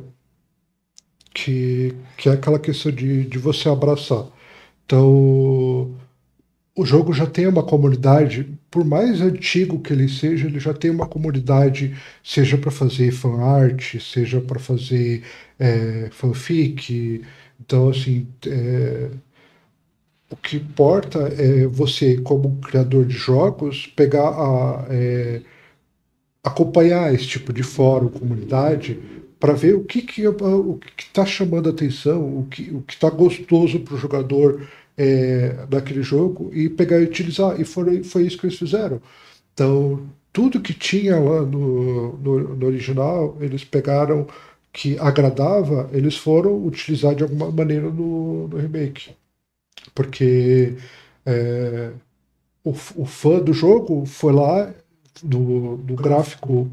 que é aquela questão de você abraçar. Então, o jogo já tem uma comunidade, por mais antigo que ele seja, ele já tem uma comunidade, seja para fazer fanart, seja para fazer fanfic. Então, assim, o que importa é você, como criador de jogos, pegar acompanhar esse tipo de fórum, comunidade, para ver o que está chamando a atenção, o que está gostoso para o jogador daquele jogo e pegar e utilizar. E foi isso que eles fizeram. Então, tudo que tinha lá no original, eles pegaram que agradava, eles foram utilizar de alguma maneira no remake. Porque é, o fã do jogo foi lá, do gráfico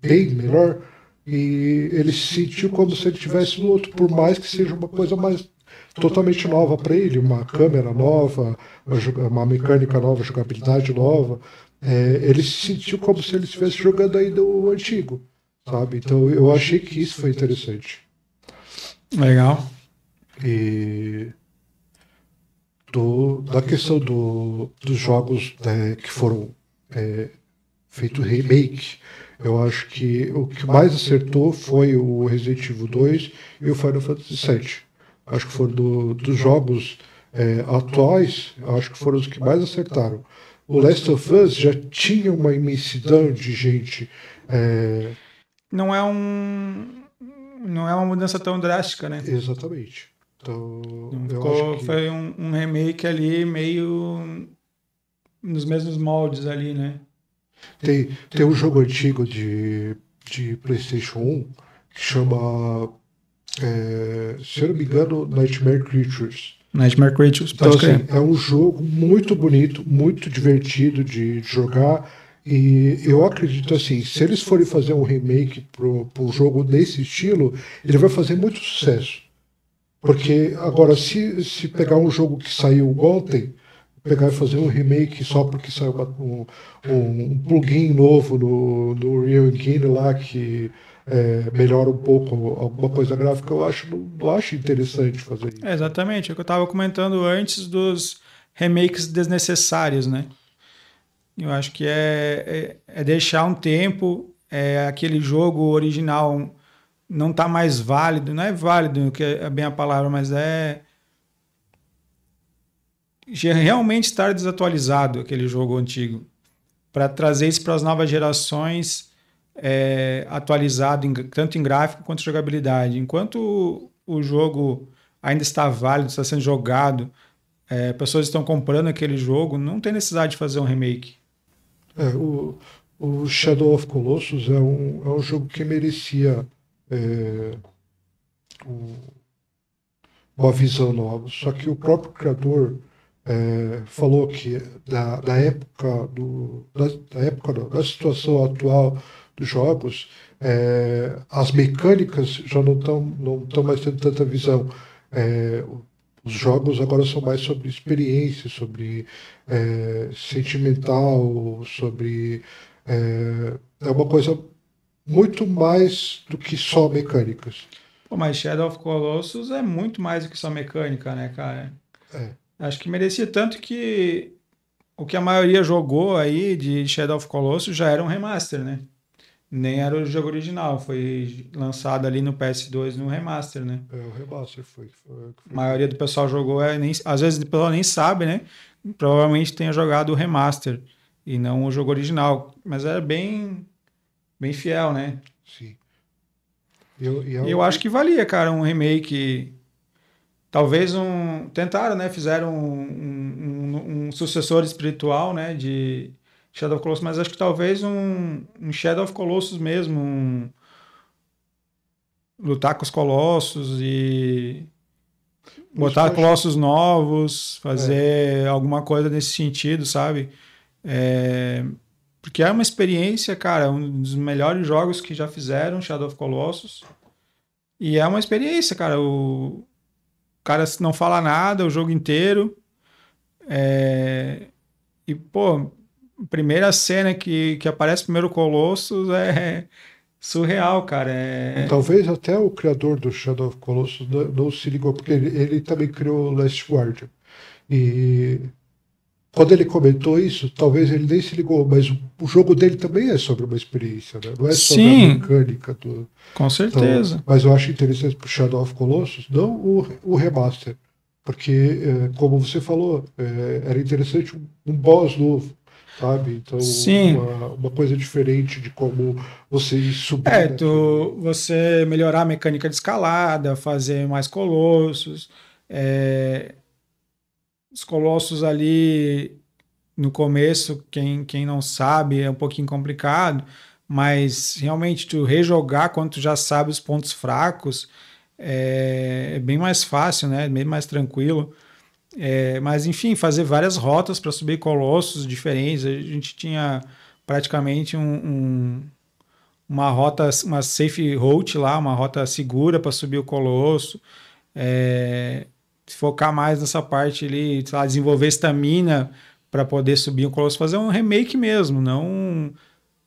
bem melhor, e ele se sentiu como se ele estivesse no outro, por mais que seja uma coisa mais totalmente nova para ele, uma câmera nova, uma mecânica nova, jogabilidade nova. Ele se sentiu como se ele estivesse jogando ainda o antigo, sabe? Então eu achei que isso foi interessante. Legal. E da questão dos jogos que foram feito remake, eu acho que o que mais acertou foi o Resident Evil 2 e o Final Fantasy VII. Acho que foram dos jogos atuais, acho que foram os que mais acertaram. O Last of Us já tinha uma imensidão de gente. Não é um. Não é uma mudança tão drástica, né? Exatamente. Então, Não eu acho ficou, que foi um remake ali meio nos mesmos moldes ali, né? tem um jogo antigo de PlayStation 1 que chama, se eu não me engano, Nightmare Creatures. Nightmare Creatures, Então, pode assim, crer. é um jogo muito bonito, muito divertido de jogar. E eu acredito assim, se eles forem fazer um remake pro jogo desse estilo, ele vai fazer muito sucesso. Porque agora, se pegar um jogo que saiu ontem, pegar e fazer um remake só porque saiu um plugin novo no Unreal Engine lá que melhora um pouco alguma coisa gráfica, eu acho, não acho interessante fazer É, isso. exatamente, é o que eu estava comentando antes dos remakes desnecessários, né? Eu acho que é deixar um tempo, aquele jogo original não tá mais válido, não é válido, que é bem a palavra, mas realmente estar desatualizado aquele jogo antigo, para trazer isso para as novas gerações, atualizado tanto em gráfico quanto em jogabilidade. Enquanto o jogo ainda está válido, está sendo jogado, pessoas estão comprando aquele jogo, não tem necessidade de fazer um remake. É, o Shadow of Colossus é um jogo que merecia é, um- uma visão nova. Só que o próprio criador falou que da época da época não, da situação atual dos jogos, as mecânicas já não estão mais tendo tanta visão. Os jogos agora são mais sobre experiência, sobre sentimental, sobre uma coisa muito mais do que só mecânicas. Pô, mas Shadow of Colossus é muito mais do que só mecânica, né, cara? É, Acho que merecia tanto que o que a maioria jogou aí de Shadow of Colossus já era um remaster, né? Nem era o jogo original, foi lançado ali no PS2 no remaster, né? o remaster A foi maioria feito. do pessoal jogou, nem, às vezes o pessoal nem sabe, né? Provavelmente tenha jogado o remaster e não o jogo original, mas era bem fiel, né? Sim. E é E eu acho que valia, cara, um remake. Talvez tentaram, né? Fizeram um sucessor espiritual, né? De Shadow of Colossus, mas acho que talvez um Shadow of Colossus mesmo, lutar com os colossos e o botar Splash. colossos novos, É, fazer alguma coisa nesse sentido, sabe? É, porque é uma experiência, cara, um dos melhores jogos que já fizeram, Shadow of Colossus. E é uma experiência, cara. O cara não fala nada o jogo inteiro. pô, a primeira cena que aparece primeiro o Colossus é surreal, cara. Talvez até o criador do Shadow of Colossus não se ligou, porque ele também criou Last Guardian. E quando ele comentou isso, talvez ele nem se ligou, mas o jogo dele também é sobre uma experiência, né? Não é sobre a Sim, mecânica do. com Então, certeza. mas eu acho interessante pro Shadow of Colossus, não o remaster. Porque, como você falou, era interessante um boss novo, sabe? Então, Sim. uma coisa diferente de como você subir naquele. Você melhorar a mecânica de escalada, fazer mais colossos. é, os colossos ali no começo, quem não sabe, é um pouquinho complicado, mas realmente tu rejogar quando tu já sabe os pontos fracos é bem mais fácil, né? Bem mais tranquilo. Mas enfim, fazer várias rotas para subir colossos diferentes. A gente tinha praticamente uma rota, uma safe route lá, uma rota segura para subir o colosso. Focar mais nessa parte ali, sei lá, desenvolver estamina para poder subir o colosso, fazer um remake mesmo, não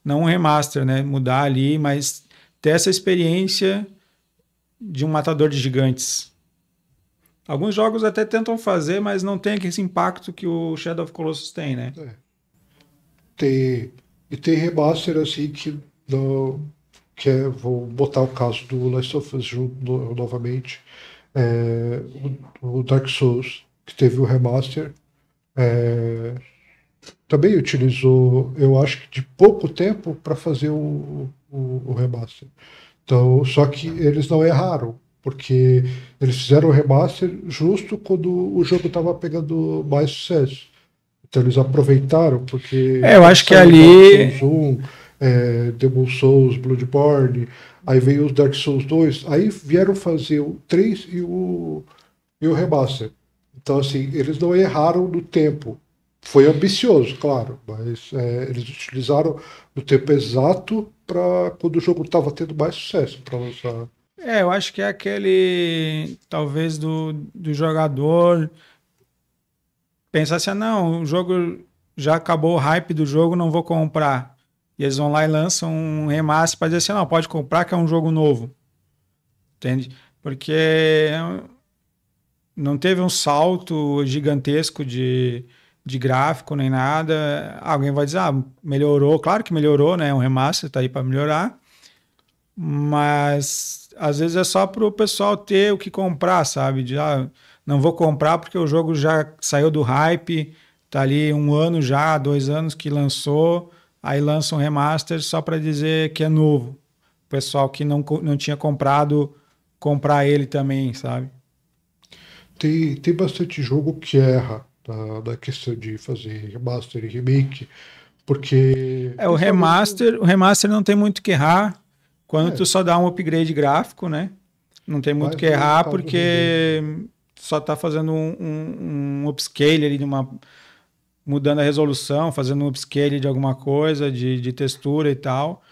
um remaster, né? Mudar ali, mas ter essa experiência de um matador de gigantes. Alguns jogos até tentam fazer, mas não tem esse impacto que o Shadow of Colossus tem, né? É, tem remaster assim que não. Vou botar o caso do Last of Us novamente. É, o Dark Souls, que teve o remaster, é, também utilizou, eu acho que de pouco tempo para fazer o remaster. Então, só que eles não erraram, porque eles fizeram o remaster justo quando o jogo estava pegando mais sucesso. Então eles aproveitaram, porque Eu quando acho que saiu o Dark ali. Souls 1, Demon Souls, Bloodborne, aí veio os Dark Souls 2, aí vieram fazer o 3 e o remaster. Então, assim, eles não erraram no tempo. Foi ambicioso, claro, mas eles utilizaram o tempo exato para quando o jogo estava tendo mais sucesso para lançar. Eu acho que é aquele. Talvez do jogador pensar assim: não, o jogo já acabou o hype do jogo, não vou comprar. E eles vão lá e lançam um remaster para dizer assim: não, pode comprar que é um jogo novo. Entende? Porque não teve um salto gigantesco de gráfico nem nada. Alguém vai dizer, melhorou. Claro que melhorou, né? É um remaster, tá aí para melhorar. Mas às vezes é só para o pessoal ter o que comprar, sabe? Não vou comprar porque o jogo já saiu do hype, tá ali 1 ano já, 2 anos que lançou, aí lança um remaster só para dizer que é novo. O pessoal que não tinha comprado, comprar ele também, sabe? Tem bastante jogo que erra na questão de fazer remaster e remake, porque O principalmente remaster não tem muito o que errar quando tu é, só dá um upgrade gráfico, né? Não tem muito o mas que não errar acaba rendendo. porque só tá fazendo um upscale ali, mudando a resolução, fazendo um upscale de alguma coisa, de textura e tal.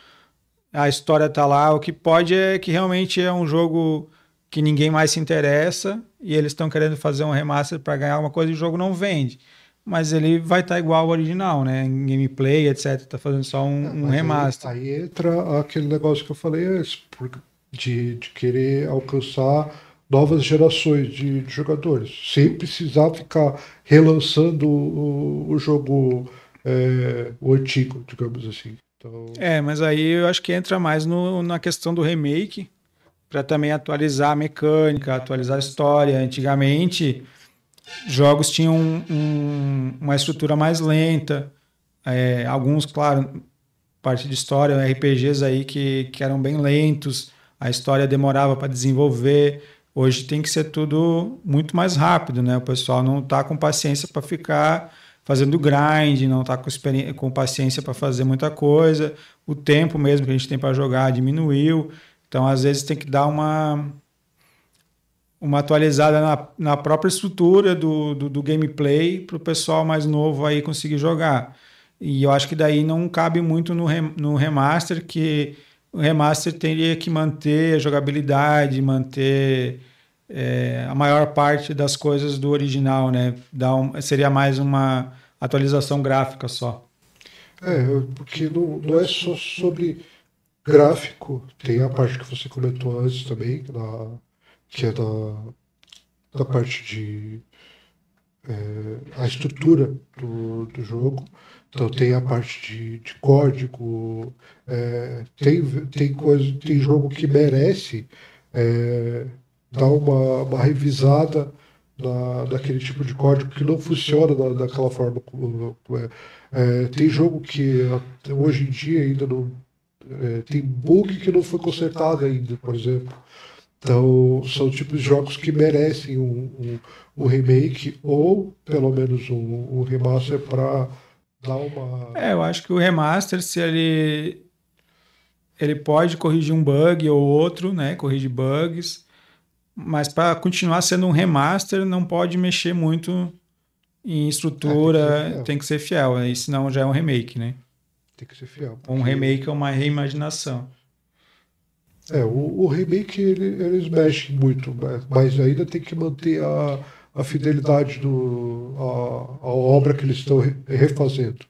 A história tá lá. O que pode é que realmente é um jogo que ninguém mais se interessa e eles estão querendo fazer um remaster para ganhar alguma coisa e o jogo não vende. Mas ele vai estar igual ao original, né? Em gameplay, etc. Tá fazendo só um Mas remaster. aí entra aquele negócio que eu falei antes, de querer alcançar novas gerações de jogadores, sem precisar ficar relançando o jogo, o antigo, digamos assim. Então, Mas aí eu acho que entra mais na questão do remake, para também atualizar a mecânica, atualizar a história. Antigamente, jogos tinham uma estrutura mais lenta. Alguns, claro, parte de história, RPGs aí que eram bem lentos, a história demorava para desenvolver. Hoje tem que ser tudo muito mais rápido, né? O pessoal não está com paciência para ficar fazendo grind, não está com paciência para fazer muita coisa. O tempo mesmo que a gente tem para jogar diminuiu. Então, às vezes, tem que dar uma atualizada na própria estrutura do gameplay para o pessoal mais novo aí conseguir jogar. E eu acho que daí não cabe muito no remaster, que o remaster teria que manter a jogabilidade, manter a maior parte das coisas do original, né? Seria mais atualização gráfica só. Porque não é só sobre gráfico, tem a parte que você comentou antes também, que é da parte de a estrutura do jogo. Então tem a parte de código, tem jogo que merece dar uma revisada daquele tipo de código que não funciona daquela forma. Tem jogo que hoje em dia ainda não. Tem bug que não foi consertado ainda, por exemplo. Então, são tipos de jogos que merecem um remake ou, pelo menos, um remaster para dar uma. Eu acho que o remaster, se ele pode corrigir um bug ou outro, né? Corrigir bugs, mas para continuar sendo um remaster, não pode mexer muito em estrutura, tem que ser fiel, né? Senão já é um remake, né? Tem que ser fiel. Um remake é uma reimaginação. O remake eles mexem muito, mas ainda tem que manter a fidelidade a obra que eles estão refazendo.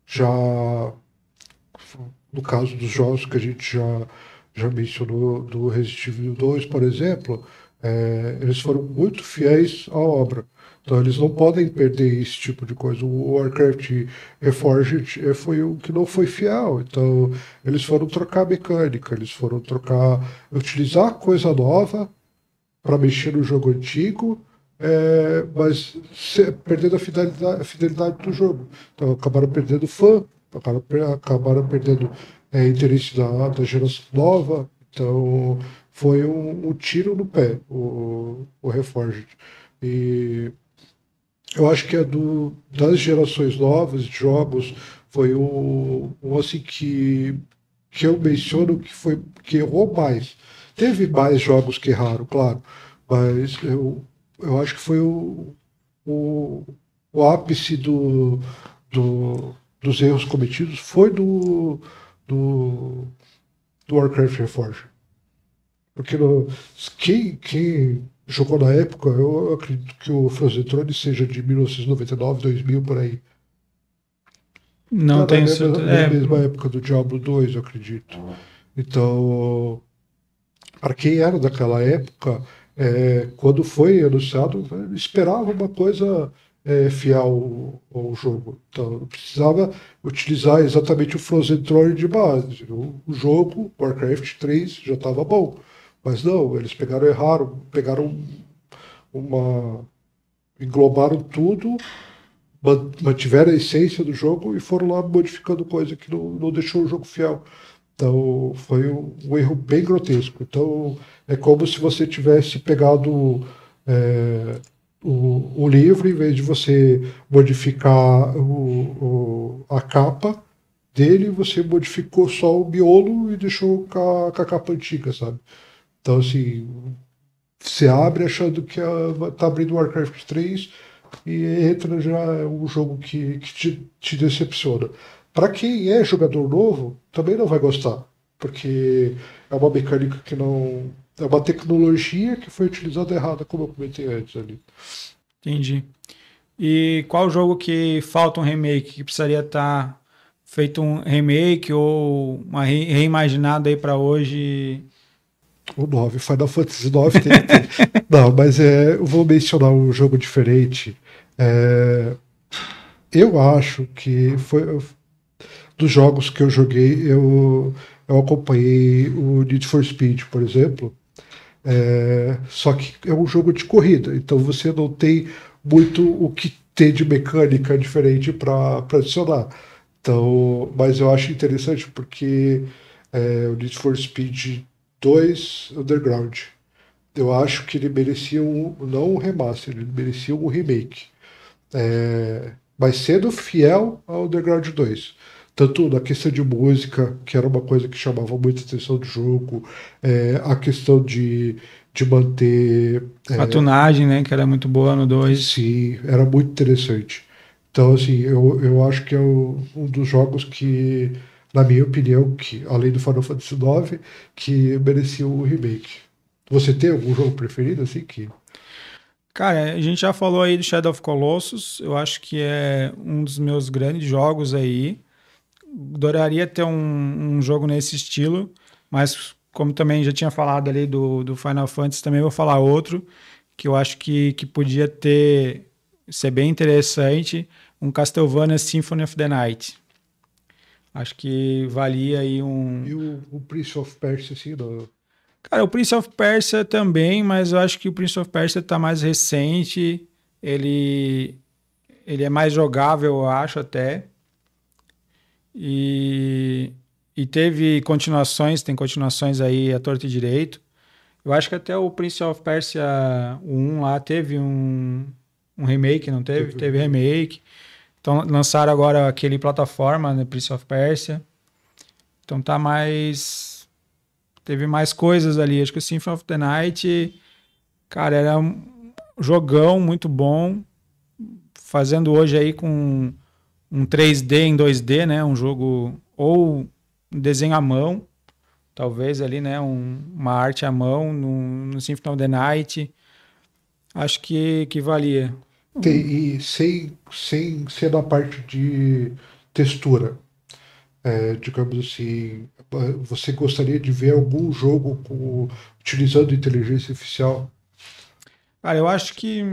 Já no caso dos jogos que a gente já mencionou, do Resident Evil 2, por exemplo, eles foram muito fiéis à obra. Então eles não podem perder esse tipo de coisa. O Warcraft Reforged foi o que não foi fiel. Então eles foram trocar mecânica, eles foram utilizar coisa nova para mexer no jogo antigo, mas perdendo a fidelidade do jogo. Então acabaram perdendo fã, acabaram perdendo interesse da geração nova. Então foi um tiro no pé o Reforged. E eu acho que das gerações novas de jogos foi um assim que eu menciono que errou mais. Teve mais jogos que erraram, claro, mas eu acho que foi o ápice dos erros cometidos foi do Warcraft Reforged. Porque quem jogou na época, eu acredito que o Frozen Throne seja de 1999, 2000, por aí. Não tenho certeza. Na mesma época do Diablo 2, eu acredito. Então, para quem era daquela época, quando foi anunciado, esperava uma coisa fiel ao jogo. Então, não precisava utilizar exatamente o Frozen Throne de base. O jogo, Warcraft 3, já estava bom. Mas não, eles erraram, pegaram englobaram tudo, mantiveram a essência do jogo e foram lá modificando coisa que não deixou o jogo fiel. Então foi um erro bem grotesco. Então é como se você tivesse pegado o livro, em vez de você modificar a capa dele, você modificou só o miolo e deixou com a capa antiga, sabe? Então, assim, você abre achando que tá abrindo Warcraft 3 e entra já um jogo que te decepciona. Para quem é jogador novo, também não vai gostar, porque é uma mecânica que não. É uma tecnologia que foi utilizada errada, como eu comentei antes ali. Entendi. E qual jogo que falta um remake, que precisaria estar feito um remake ou uma reimaginada aí para hoje? O 9, Final Fantasy 9 tem. Não, mas eu vou mencionar um jogo diferente. Eu acho que foi dos jogos que eu joguei, eu acompanhei o Need for Speed, por exemplo. Só que é um jogo de corrida, então você não tem muito o que ter de mecânica diferente para adicionar. Então, mas eu acho interessante porque o Need for Speed 2 Underground, eu acho que ele merecia não um remaster, ele merecia um remake. Mas sendo fiel ao Underground 2. Tanto na questão de música, que era uma coisa que chamava muita atenção do jogo, a questão de manter. A tunagem, né? Que era muito boa no 2. Sim, era muito interessante. Então, assim, eu acho que é um dos jogos que, na minha opinião, que além do Final Fantasy IX, que merecia o remake. Você tem algum jogo preferido, assim, que... Cara, a gente já falou aí do Shadow of Colossus, eu acho que é um dos meus grandes jogos aí. Adoraria ter um jogo nesse estilo, mas como também já tinha falado ali do Final Fantasy, também vou falar outro, que eu acho que podia ser bem interessante, um Castlevania Symphony of the Night. Acho que valia aí um... E o Prince of Persia, assim, Cara, o Prince of Persia também, mas eu acho que o Prince of Persia tá mais recente, ele, ele é mais jogável, eu acho, até. E, e teve continuações, tem continuações aí à torta e direito. Eu acho que até o Prince of Persia 1 lá teve um remake, não teve? Teve remake. Então lançaram agora aquele plataforma, né, Prince of Persia. Então tá mais... Teve mais coisas ali. Acho que o Symphony of the Night, cara, era um jogão muito bom. Fazendo hoje aí com um 3D em 2D, né? Um jogo ou um desenho à mão, talvez ali, né? Uma arte à mão no Symphony of the Night. Acho que valia. e sem ser da parte de textura. Digamos assim, você gostaria de ver algum jogo utilizando inteligência artificial? Cara, eu acho que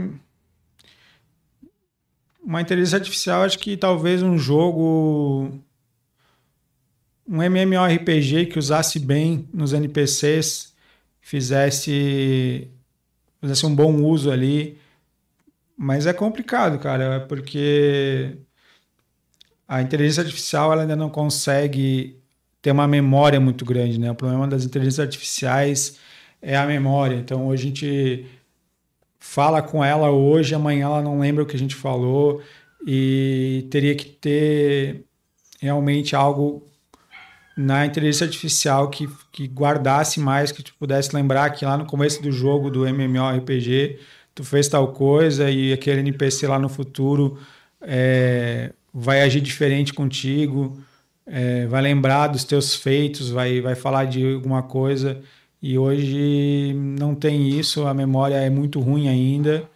uma inteligência artificial, acho que talvez um jogo, um MMORPG que usasse bem nos NPCs, fizesse um bom uso ali. Mas é complicado, cara, porque a inteligência artificial ela ainda não consegue ter uma memória muito grande, né? O problema das inteligências artificiais é a memória. Então, hoje a gente fala com ela hoje, amanhã ela não lembra o que a gente falou e teria que ter realmente algo na inteligência artificial que guardasse mais, que tu pudesse lembrar que lá no começo do jogo do MMORPG tu fez tal coisa e aquele NPC lá no futuro vai agir diferente contigo, vai lembrar dos teus feitos, vai falar de alguma coisa. E hoje não tem isso, a memória é muito ruim ainda.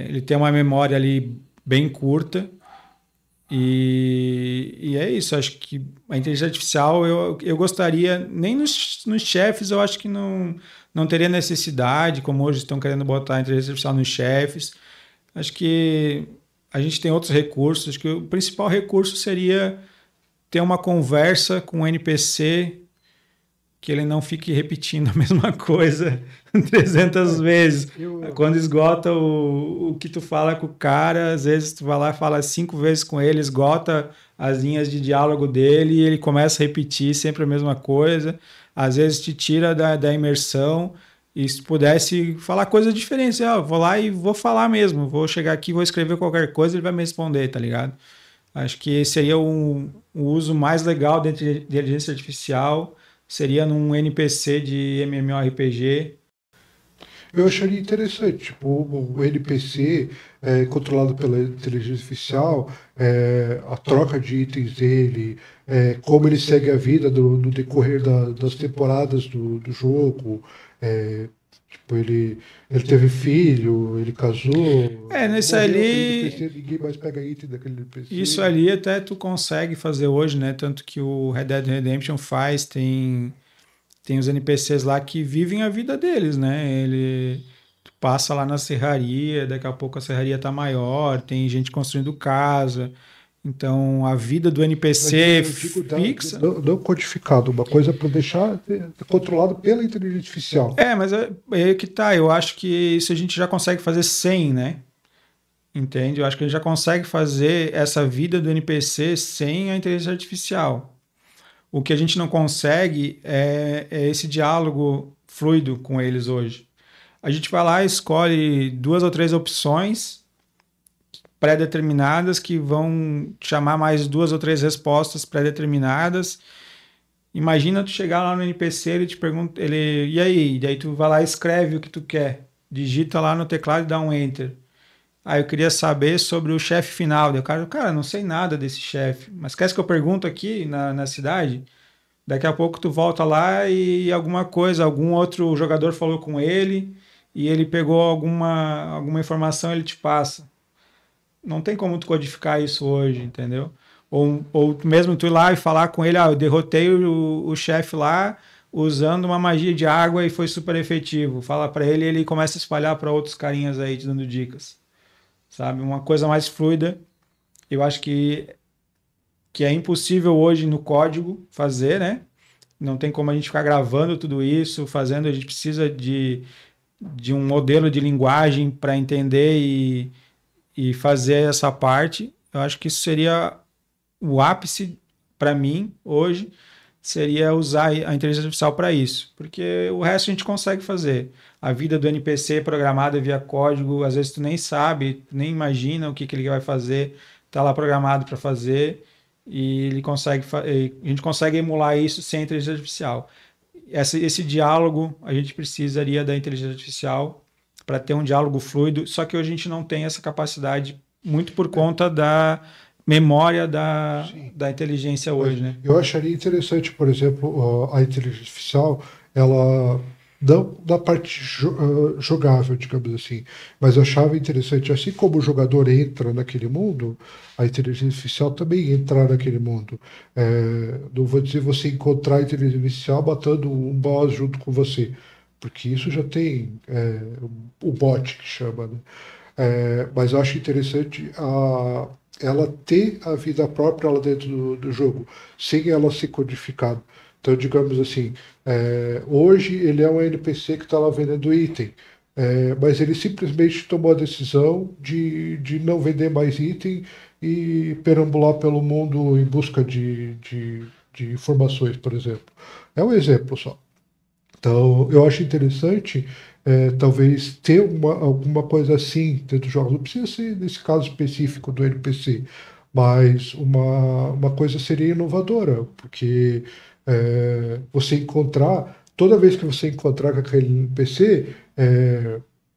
Ele tem uma memória ali bem curta. E é isso, acho que a inteligência artificial eu gostaria, nem nos chefes eu acho que não teria necessidade, como hoje estão querendo botar a inteligência artificial nos chefes. Acho que a gente tem outros recursos, acho que o principal recurso seria ter uma conversa com o NPC que ele não fique repetindo a mesma coisa 300 vezes. Quando esgota o que tu fala com o cara, às vezes tu vai lá e fala 5 vezes com ele, esgota as linhas de diálogo dele e ele começa a repetir sempre a mesma coisa. Às vezes te tira da imersão e se pudesse falar coisas diferentes, vou lá e vou falar mesmo, vou chegar aqui, vou escrever qualquer coisa, ele vai me responder, tá ligado? Acho que seria o uso mais legal da inteligência artificial, seria num NPC de MMORPG. Eu acharia interessante, tipo, o NPC controlado pela inteligência artificial, a troca de itens dele, como ele segue a vida no decorrer das temporadas do jogo. Tipo, ele teve filho, ele casou. Nesse morreu aquele ali. NPC, ninguém mais pega item daquele NPC. Isso ali até tu consegue fazer hoje, né? Tanto que o Red Dead Redemption faz, tem os NPCs lá que vivem a vida deles, né? Tu passa lá na serraria, daqui a pouco a serraria tá maior, tem gente construindo casa. Então a vida do NPC fixa. Não codificado, uma coisa para deixar controlado pela inteligência artificial. Mas é que tá, eu acho que isso a gente já consegue fazer sem, né? Entende? Eu acho que a gente já consegue fazer essa vida do NPC sem a inteligência artificial. O que a gente não consegue é esse diálogo fluido com eles hoje. A gente vai lá e escolhe 2 ou 3 opções pré-determinadas que vão chamar mais 2 ou 3 respostas pré-determinadas. Imagina tu chegar lá no NPC, ele te pergunta, e aí? E daí tu vai lá e escreve o que tu quer. Digita lá no teclado e dá um Enter. Eu queria saber sobre o chefe final. Daí o cara, não sei nada desse chefe. Mas quer que eu pergunto aqui na cidade? Daqui a pouco tu volta lá e alguma coisa, algum outro jogador falou com ele e ele pegou alguma informação, ele te passa. Não tem como tu codificar isso hoje, entendeu? Ou mesmo tu ir lá e falar com ele, eu derrotei o chefe lá usando uma magia de água e foi super efetivo. Fala para ele e ele começa a espalhar para outros carinhas aí te dando dicas. Sabe? Uma coisa mais fluida. Eu acho que é impossível hoje no código fazer, né? Não tem como a gente ficar gravando tudo isso, fazendo. A gente precisa de um modelo de linguagem para entender e fazer essa parte. Eu acho que isso seria o ápice para mim hoje, seria usar a inteligência artificial para isso, porque o resto a gente consegue fazer. A vida do NPC programada via código, às vezes tu nem sabe, nem imagina o que ele vai fazer, está lá programado para fazer e ele consegue, a gente consegue emular isso sem inteligência artificial. Esse diálogo, a gente precisaria da inteligência artificial para ter um diálogo fluido, só que hoje a gente não tem essa capacidade, muito por conta da memória da inteligência hoje, né? Eu acharia interessante, por exemplo, a inteligência artificial, ela não da parte jogável, digamos assim, mas eu achava interessante, assim como o jogador entra naquele mundo, a inteligência artificial também entrar naquele mundo. Não vou dizer você encontrar a inteligência artificial matando um boss junto com você, porque isso já tem o bot que chama, né? Mas eu acho interessante ela ter a vida própria lá dentro do jogo, sem ela ser codificada. Então, digamos assim, hoje ele é um NPC que está lá vendendo item, mas ele simplesmente tomou a decisão de não vender mais item e perambular pelo mundo em busca de informações, por exemplo. É um exemplo só. Então, eu acho interessante, talvez, ter alguma coisa assim dentro dos jogos. Não precisa ser nesse caso específico do NPC, mas uma coisa seria inovadora, porque você encontrar, toda vez que você encontrar com aquele NPC,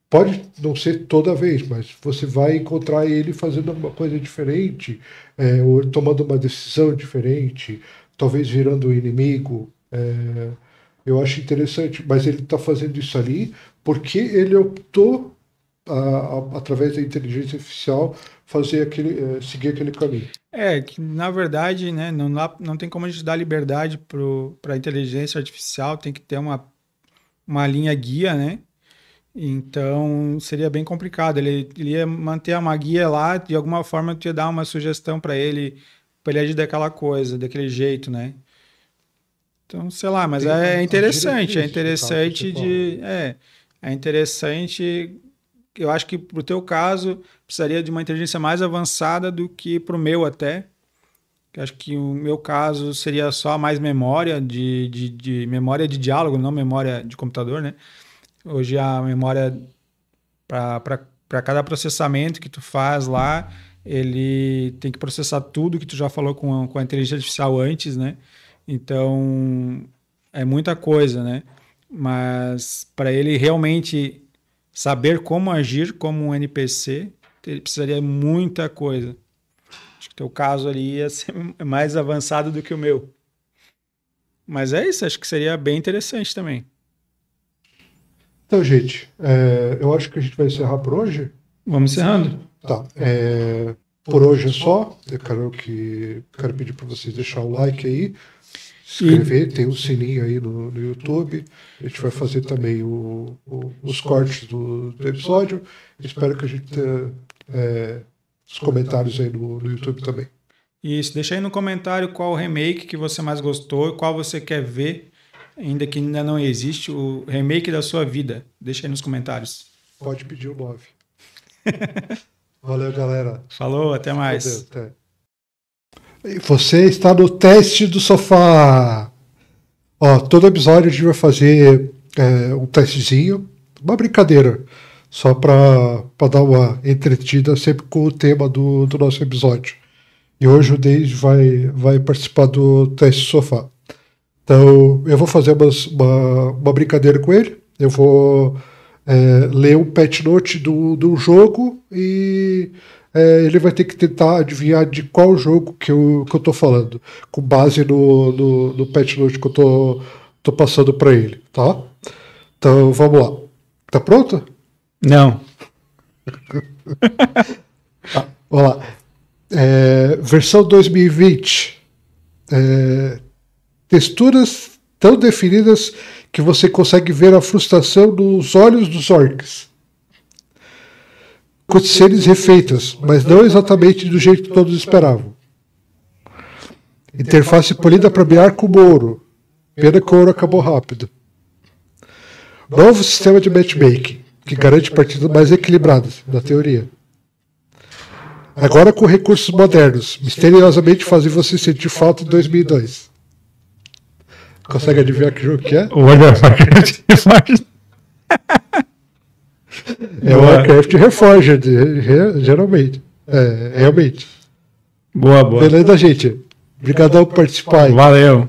pode não ser toda vez, mas você vai encontrar ele fazendo alguma coisa diferente, ou tomando uma decisão diferente, talvez virando um inimigo. Eu acho interessante, mas ele está fazendo isso ali porque ele optou, através da inteligência artificial, seguir aquele caminho. Que na verdade, né, não tem como a gente dar liberdade para a inteligência artificial, tem que ter uma linha guia, né? Então seria bem complicado. Ele ia manter uma guia lá, de alguma forma tu ia dar uma sugestão para ele agir daquela coisa, daquele jeito, né? Então, sei lá, mas é interessante, é interessante. Eu acho que pro teu caso precisaria de uma inteligência mais avançada do que pro meu até. Eu acho que o meu caso seria só mais memória de memória de diálogo, não memória de computador, né? Hoje a memória para cada processamento que tu faz lá, ele tem que processar tudo que tu já falou com a inteligência artificial antes, né? Então, é muita coisa, né? Mas para ele realmente saber como agir como um NPC, ele precisaria muita coisa. Acho que o teu caso ali ia ser mais avançado do que o meu. Mas é isso, acho que seria bem interessante também. Então, gente, eu acho que a gente vai encerrar por hoje. Vamos encerrando? Tá. Por hoje é só. Eu quero pedir para vocês deixar o like aí, se inscrever, tem um sininho aí no YouTube. A gente vai fazer também os cortes do episódio. Espero que a gente tenha os comentários aí no YouTube também. Isso, deixa aí no comentário qual remake que você mais gostou e qual você quer ver, ainda que ainda não existe, o remake da sua vida. Deixa aí nos comentários. Pode pedir o 9. Valeu, galera. Falou, até mais. Até. Você está no teste do sofá. Todo episódio a gente vai fazer um testezinho, uma brincadeira, só para dar uma entretida sempre com o tema do nosso episódio. E hoje o Deise vai participar do teste do sofá. Então eu vou fazer uma brincadeira com ele. Eu vou ler um patch note do jogo e ele vai ter que tentar adivinhar de qual jogo que eu tô falando, com base no patch note que eu tô passando para ele, tá? Então vamos lá. Tá pronto? Não. Vamos lá. Versão 2020. Texturas tão definidas que você consegue ver a frustração nos olhos dos orcs. Cutscenes refeitas, mas não exatamente do jeito que todos esperavam. Interface polida para mirar com o ouro. Pena que o ouro acabou rápido. Novo sistema de matchmaking, que garante partidas mais equilibradas, na teoria. Agora com recursos modernos, misteriosamente fazem você sentir falta em 2002. Consegue adivinhar que jogo que é? O World of Warcraft Reforged. É o Warcraft Reforged, geralmente. Realmente. Boa. Beleza, gente. Obrigadão por participar aí. Valeu.